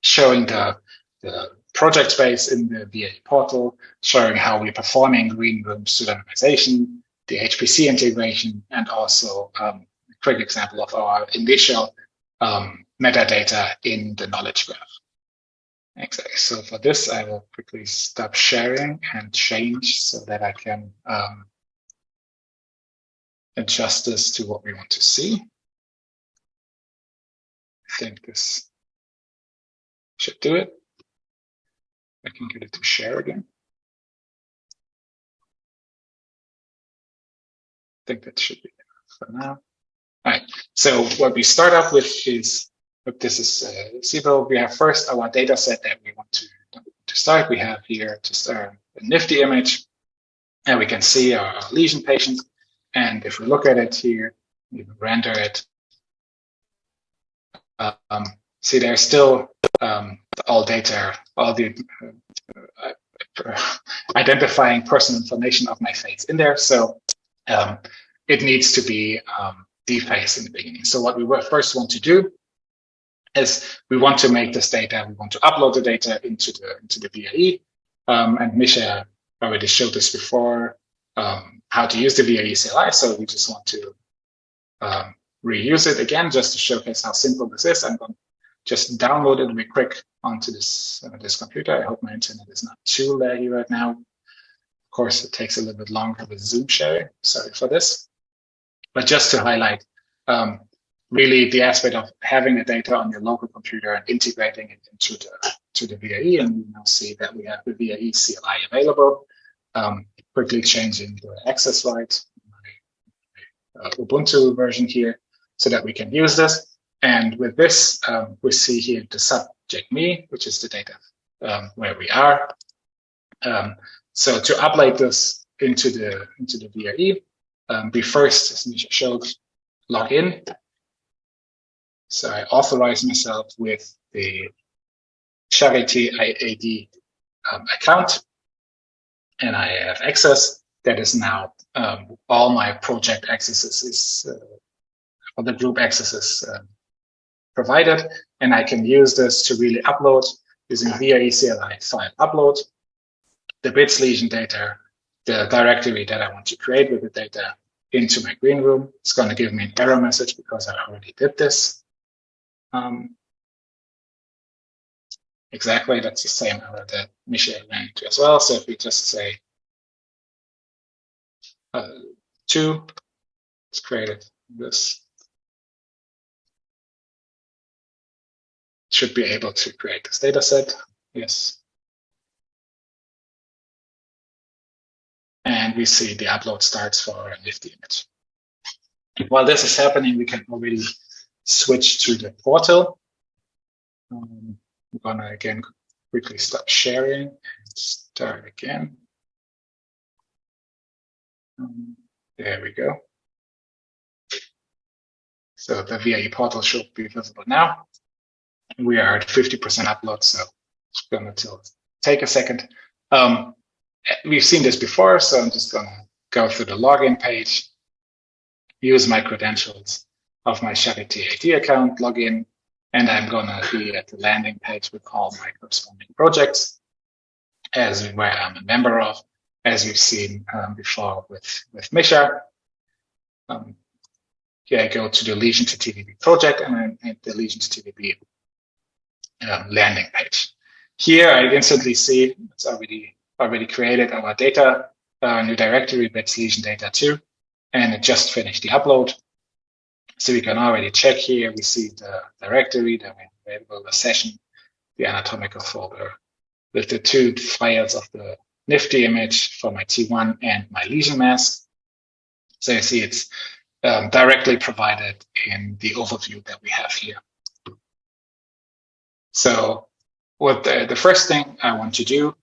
showing the project space in the VAE portal, showing how we're performing green room pseudonymization, the HPC integration, and also a quick example of our initial metadata in the knowledge graph. Exactly. So for this, I will quickly stop sharing and change so that I can adjust this to what we want to see. I think this should do it. I can get it to share again. I think that should be enough for now. All right. So what we start up with is, if this is SIBO, we have first our data set that we want to start. We have here just a nifty image, and we can see our lesion patients. And if we look at it here, we render it. see there's still all data, all the identifying personal information of my face in there. So it needs to be defaced in the beginning. So what we first want to do is we want to make this data, we want to upload the data into the VAE. And Misha already showed this before, how to use the VAE CLI. So we just want to reuse it again, just to showcase how simple this is. I'm going to just download it real quick onto this computer. I hope my internet is not too laggy right now. Of course, it takes a little bit longer with Zoom sharing. Sorry for this. But just to highlight really the aspect of having the data on your local computer and integrating it into the VAE, and you now see that we have the VAE CLI available. Quickly changing the access rights, my Ubuntu version here, so that we can use this. And with this, we see here the subject me, which is the data where we are. So to upload this into the VAE, we first, as Misha showed, log in. So I authorize myself with the Charity IAD account, and I have access. That is now all my project accesses is, or the group accesses provided, and I can use this to really upload using VAE CLI file upload the bits lesion data, the directory that I want to create with the data into my green room. It's going to give me an error message because I already did this. Exactly, that's the same error that Misha ran into as well. So if we just say 2, let's create this. Should be able to create this data set. Yes. And we see the upload starts for a nifty image. While this is happening, we can already switch to the portal. I'm gonna again quickly stop sharing and start again. There we go. So the VAE portal should be visible now. We are at 50% upload, so it's gonna take a second. We've seen this before, so I'm just gonna go through the login page, use my credentials of my Charity AD account, login, and I'm gonna be at the landing page with all my corresponding projects where I'm a member of, as we've seen before with Misha. Here I go to the Lesion to TVB project, and I'm at the Lesion to TVB landing page. Here I instantly see it's already created our data, new directory, bits lesion data 2, and it just finished the upload. So we can already check here. We see the directory, the available, the session, the anatomical folder with the 2 files of the nifty image for my T1 and my lesion mask. So you see it's directly provided in the overview that we have here. So what the first thing I want to do,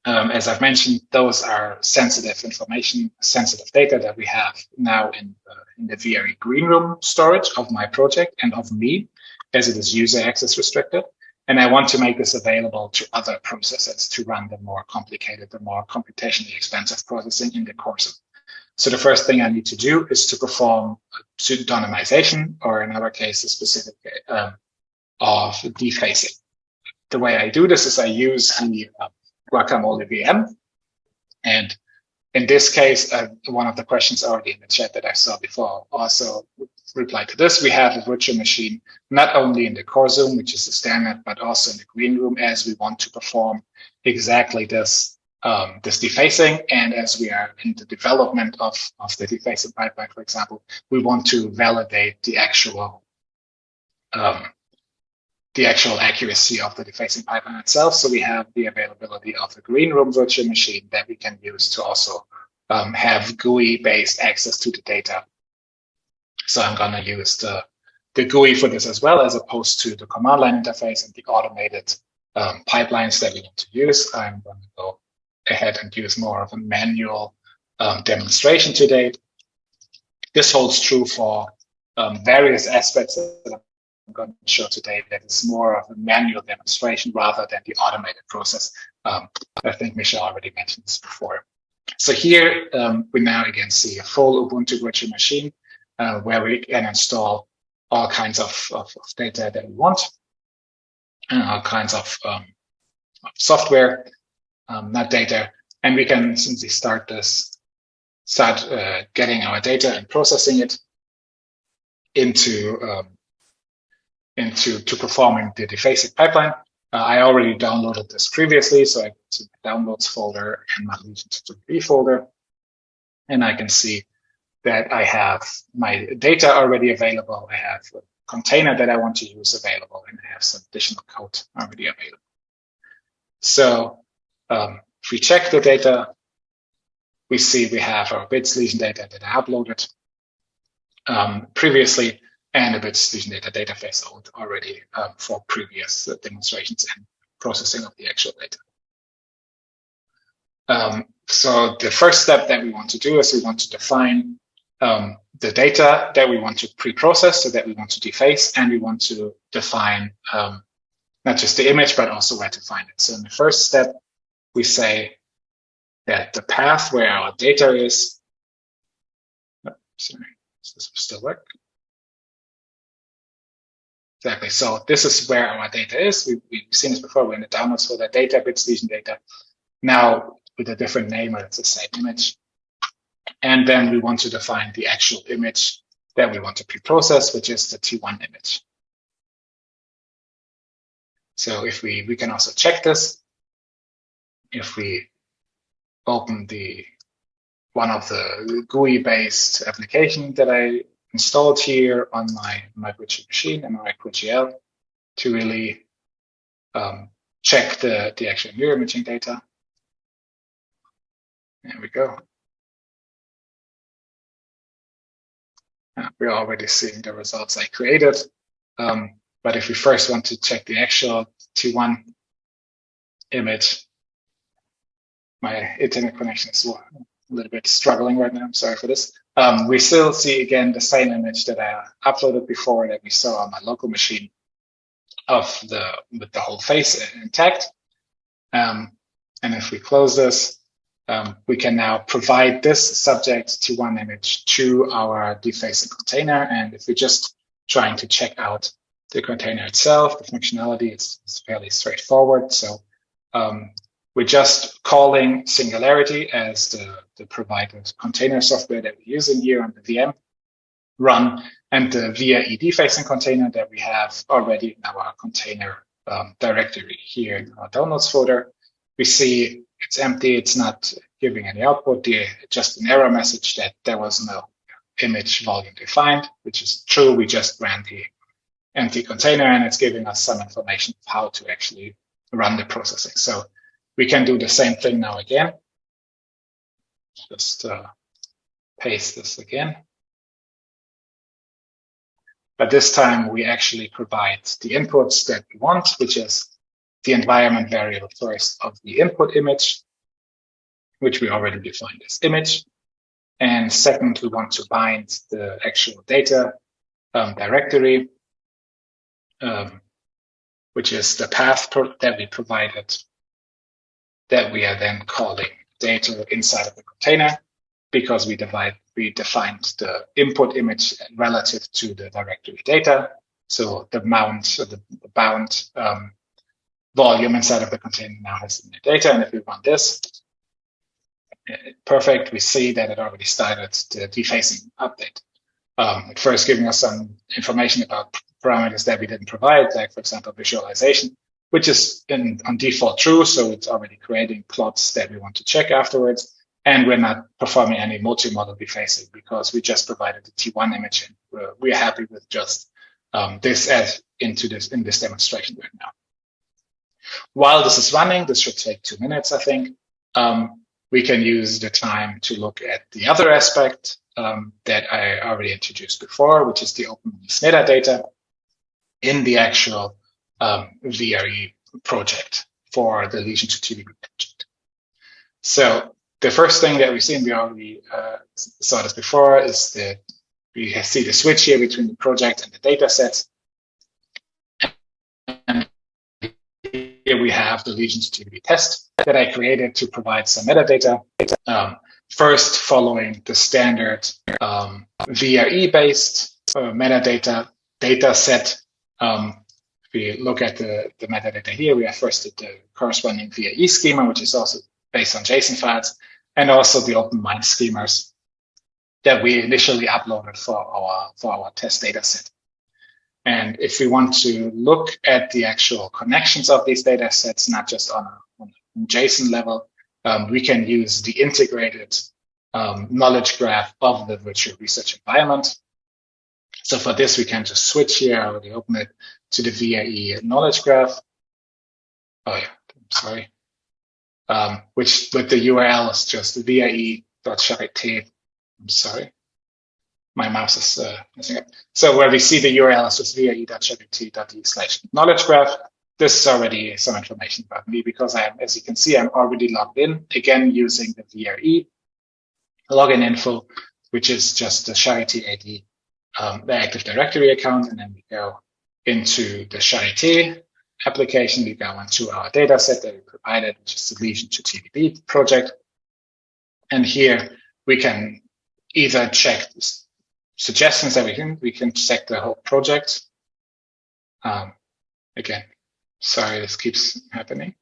as I've mentioned, those are sensitive information, sensitive data that we have now in the VAE green room storage of my project and of me, as it is user access restricted. And I want to make this available to other processes to run the more complicated, the more computationally expensive processing in the course. So the first thing I need to do is to perform pseudonymization, or in our case, a specific of defacing. The way I do this is I use the Guacamole VM. And in this case, one of the questions already in the chat that I saw before also replied to this. We have a virtual machine, not only in the core Zoom, which is the standard, but also in the green room, as we want to perform exactly this defacing. And as we are in the development of the defacing pipeline, for example, we want to validate the actual accuracy of the defacing pipeline itself. So we have the availability of the green room virtual machine that we can use to also have GUI-based access to the data. So I'm going to use the GUI for this as well, as opposed to the command line interface and the automated pipelines that we need to use. I'm going to go ahead and use more of a manual demonstration today. This holds true for various aspects that I'm going to show today that it's more of a manual demonstration rather than the automated process. I think Michelle already mentioned this before. So here we now again see a full Ubuntu virtual machine where we can install all kinds of data that we want and all kinds of software, not data, and we can simply start getting our data and processing it into performing the defacing pipeline. I already downloaded this previously, so I go to the downloads folder and my Legion 2 folder, and I can see that I have my data already available. I have a container that I want to use available, and I have some additional code already available. So if we check the data, we see we have our bits Legion data that I uploaded previously, and a bits Legion data database already for previous demonstrations and processing of the actual data. So the first step that we want to do is we want to define the data that we want to pre-process, so that we want to deface, and we want to define not just the image, but also where to find it. So in the first step, we say that the path where our data is, sorry, does this still work? Exactly. So this is where our data is. We've seen this before. We're in the downloads folder, data, bits Legion data. Now with a different name, or it's the same image. And then we want to define the actual image that we want to pre-process, which is the T1 image. So if we can also check this. If we open one of the GUI-based application that I installed here on my virtual machine, MRI to really check the actual mirror imaging data. There we go. We're already seeing the results I created. But if we first want to check the actual T1 image, my internet connection is a little bit struggling right now. I'm sorry for this. We still see again the same image that I uploaded before that we saw on my local machine with the whole face intact. And if we close this, we can now provide this subject T1 image to our defacing container. And if we're just trying to check out the container itself, the functionality, it's fairly straightforward. So we're just calling Singularity as the provided container software that we're using here on the VM run, and the VIE defacing container that we have already in our container directory here in our downloads folder. We see it's empty, it's not giving any output, just an error message that there was no image volume defined, which is true. We just ran the empty container and it's giving us some information of how to actually run the processing. So we can do the same thing now again. Just paste this again. But this time we actually provide the inputs that we want, which is the environment variable first of the input image, which we already defined as image. And second, we want to bind the actual data directory, which is the path that we provided, that we are then calling data inside of the container, because we defined the input image relative to the directory data. So the mount, or the bound volume inside of the container now has the data. And if we run this, perfect, we see that it already started the defacing update. At first giving us some information about parameters that we didn't provide, like for example, visualization, which is on default true. So it's already creating plots that we want to check afterwards. And we're not performing any multi-model defacing because we just provided the T1 image, and we're happy with just this in this demonstration right now. While this is running, this should take 2 minutes, I think. We can use the time to look at the other aspect that I already introduced before, which is the open metadata in the actual VRE project for the Legion 2 TV project. So the first thing that we see, and we already saw this before, is that we see the switch here between the project and the data sets. here we have the lesions TVB test that I created to provide some metadata. First, following the standard VRE-based metadata data set. If we look at the metadata here, we have first the corresponding VRE schema, which is also based on JSON files, and also the OpenMind schemas that we initially uploaded for our test data set. And if we want to look at the actual connections of these data sets, not just on a JSON level, we can use the integrated knowledge graph of the virtual research environment. So for this, we can just switch here. I already opened it to the VRE knowledge graph. Oh yeah, sorry. Which with the URL is just vre.charité. I'm sorry. My mouse is messing up. So where we see the URL is just vre.charité.de/knowledge graph. This is already some information about me because as you can see, I'm already logged in, again, using the VRE login info, which is just the Charité AD, the Active Directory account. And then we go into the Charité application. We go into our data set that we provided, which is the lesion to TVB project. And here we can either check suggestions that we can check the whole project. Again, sorry, this keeps happening.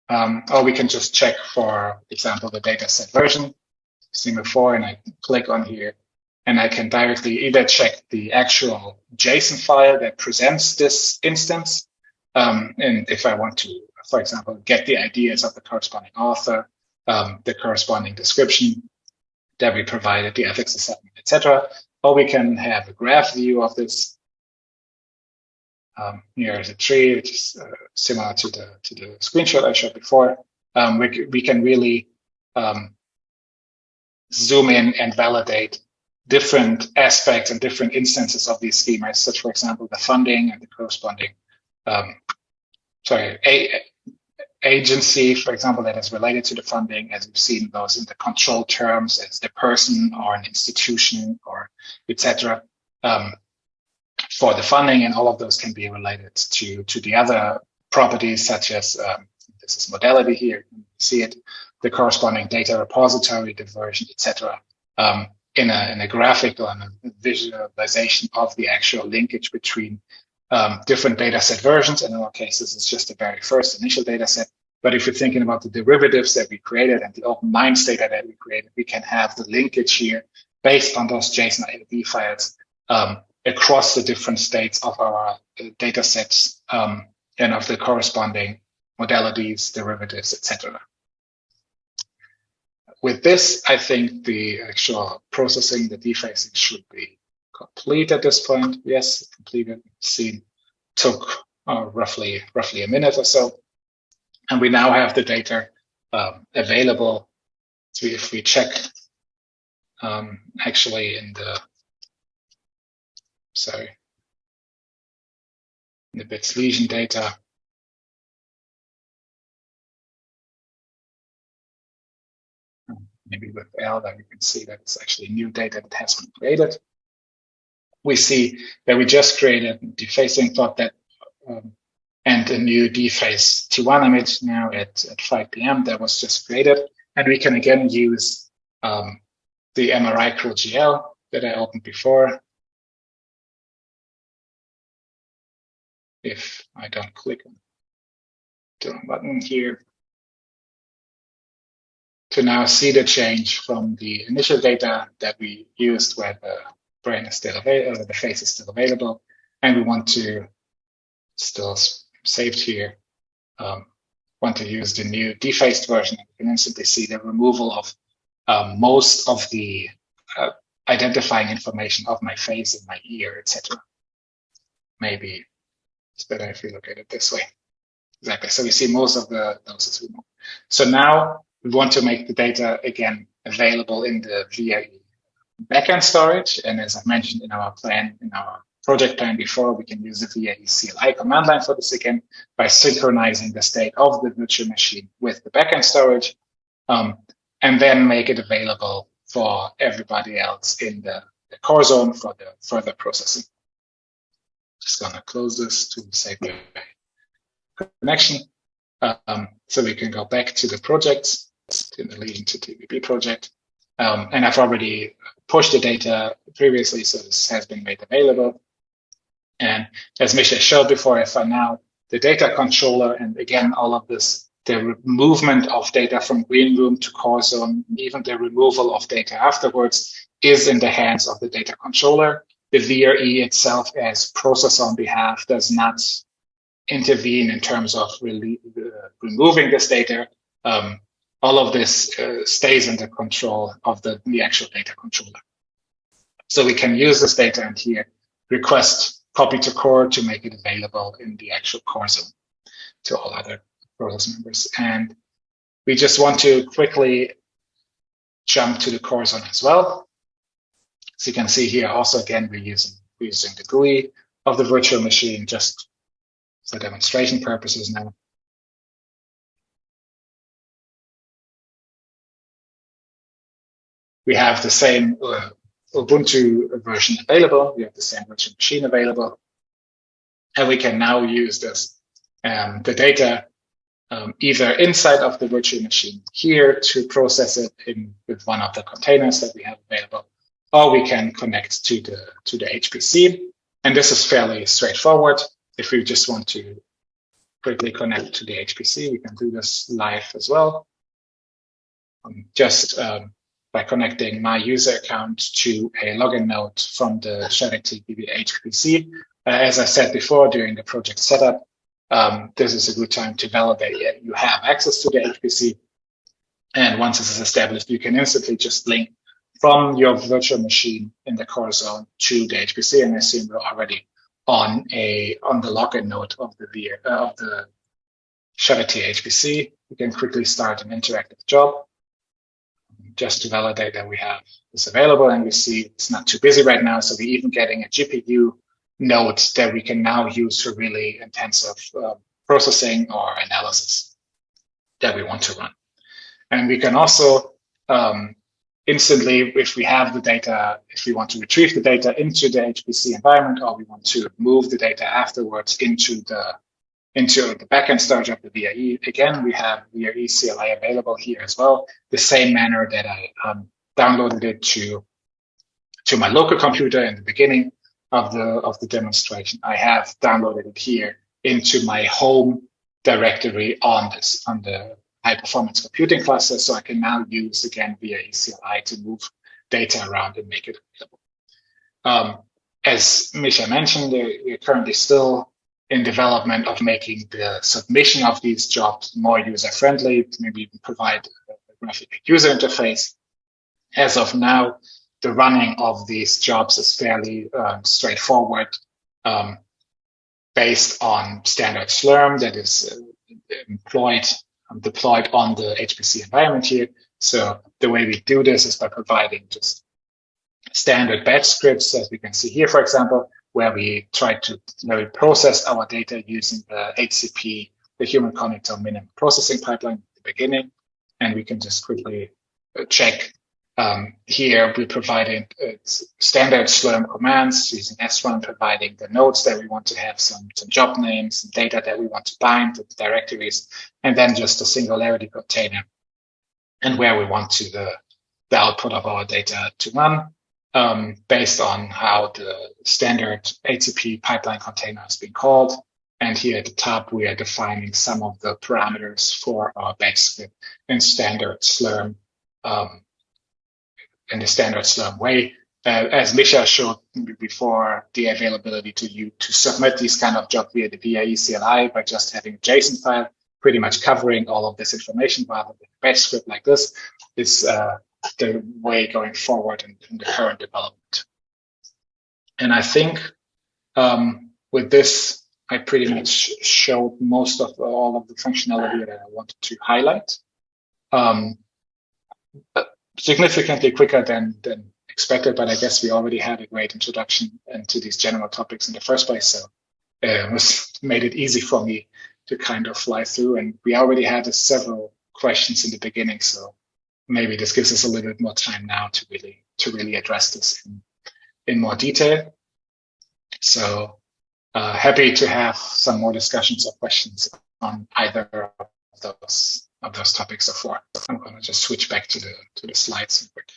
Or we can just check, for example, the dataset version, seen before, and I click on here, and I can directly either check the actual JSON file that presents this instance, and if I want to, for example, get the ideas of the corresponding author, the corresponding description that we provided, the ethics assessment, etc. Or we can have a graph view of this. Here is a tree, which is similar to the screenshot I showed before. We can really zoom in and validate different aspects and different instances of these schemas, such, for example, the funding and the corresponding agency, for example, that is related to the funding, as we've seen those in the control terms as the person or an institution or etc. For the funding, and all of those can be related to the other properties, such as this is modality here, you see it, the corresponding data repository, the version, etc. In a graphical and a visualization of the actual linkage between different data set versions. And in our cases, it's just the very first initial data set. But if you're thinking about the derivatives that we created and the OpenMinds data that we created, we can have the linkage here based on those JSON IDB files across the different states of our data sets and of the corresponding modalities, derivatives, etc. With this, I think the actual processing, the defacing, should be complete at this point. Yes, completed. Seen took roughly a minute or so, and we now have the data available. So if we check actually in the bits lesion data. Maybe with L, that you can see that it's actually new data that has been created. We see that we just created defacing thought that and a new deface T1 image now at 5 p.m. that was just created. And we can again use the MRI GL that I opened before. If I don't click on the button here, to now see the change from the initial data that we used where the brain is still available, the face is still available, and we want to still saved here, want to use the new defaced version. You can instantly see the removal of most of the identifying information of my face and my ear, etc. Maybe it's better if we look at it this way. Exactly. So we see most of those as removed. So now we want to make the data again available in the VRE backend storage. And as I mentioned in our plan, in our project plan before, we can use the VRE CLI command line for this again by synchronizing the state of the virtual machine with the backend storage, and then make it available for everybody else in the core zone for the further processing. Just gonna close this to save the connection. So we can go back to the project, to the Leading to TVB project. And I've already pushed the data previously, so this has been made available. And as Misha showed before, if I now the data controller, and again, all of this, the movement of data from green room to core zone, even the removal of data afterwards is in the hands of the data controller. The VRE itself as process on behalf does not intervene in terms of removing this data. All of this stays under control of the actual data controller. So we can use this data and here request copy to core to make it available in the actual core zone to all other process members. And we just want to quickly jump to the core zone as well. So you can see here also, again, we're using the GUI of the virtual machine just for demonstration purposes now. We have the same Ubuntu version available. We have the same virtual machine available. And we can now use this, the data either inside of the virtual machine here to process it with one of the containers that we have available, or we can connect to the HPC. And this is fairly straightforward. If we just want to quickly connect to the HPC, we can do this live as well. By connecting my user account to a login node from the Sharing TVB HPC. As I said before, during the project setup, this is a good time to validate that you have access to the HPC. And once this is established, you can instantly just link from your virtual machine in the core zone to the HPC. And I assume we're already on the login node of the Charity HPC. We can quickly start an interactive job just to validate that we have this available, and we see it's not too busy right now. So we're even getting a GPU node that we can now use for really intensive processing or analysis that we want to run. And we can also instantly, if we have the data, if we want to retrieve the data into the HPC environment, or we want to move the data afterwards into the backend storage of the VRE. Again, we have VRE CLI available here as well, the same manner that I downloaded it to my local computer in the beginning of the demonstration. I have downloaded it here into my home directory on the high performance computing cluster. So I can now use again VRE CLI to move data around and make it available. As Misha mentioned, we're currently still in development of making the submission of these jobs more user-friendly, maybe even provide a graphic user interface. As of now, the running of these jobs is fairly straightforward, based on standard Slurm that is deployed on the HPC environment here. So the way we do this is by providing just standard batch scripts, as we can see here, for example, where we try to process our data using the HCP, the Human Connector Minimum Processing Pipeline at the beginning. And we can just quickly check. Here we're providing standard Slurm commands using S1, providing the nodes that we want to have, some job names, some data that we want to bind to the directories, and then just a singularity container and where we want to the output of our data to run. Based on how the standard HCP pipeline container has been called. And here at the top, we are defining some of the parameters for our batch script in standard Slurm, in the standard Slurm way. As Misha showed before, the availability to submit these kind of jobs via the VRE CLI by just having a JSON file, pretty much covering all of this information rather than a batch script like this is the way going forward in the current development. And I think with this, I pretty much showed most of all of the functionality that I wanted to highlight. Significantly quicker than expected, but I guess we already had a great introduction into these general topics in the first place. So it made it easy for me to kind of fly through. And we already had several questions in the beginning. So maybe this gives us a little bit more time now to really address this in more detail. So happy to have some more discussions or questions on either of those topics so far. I'm going to just switch back to the slides real quick.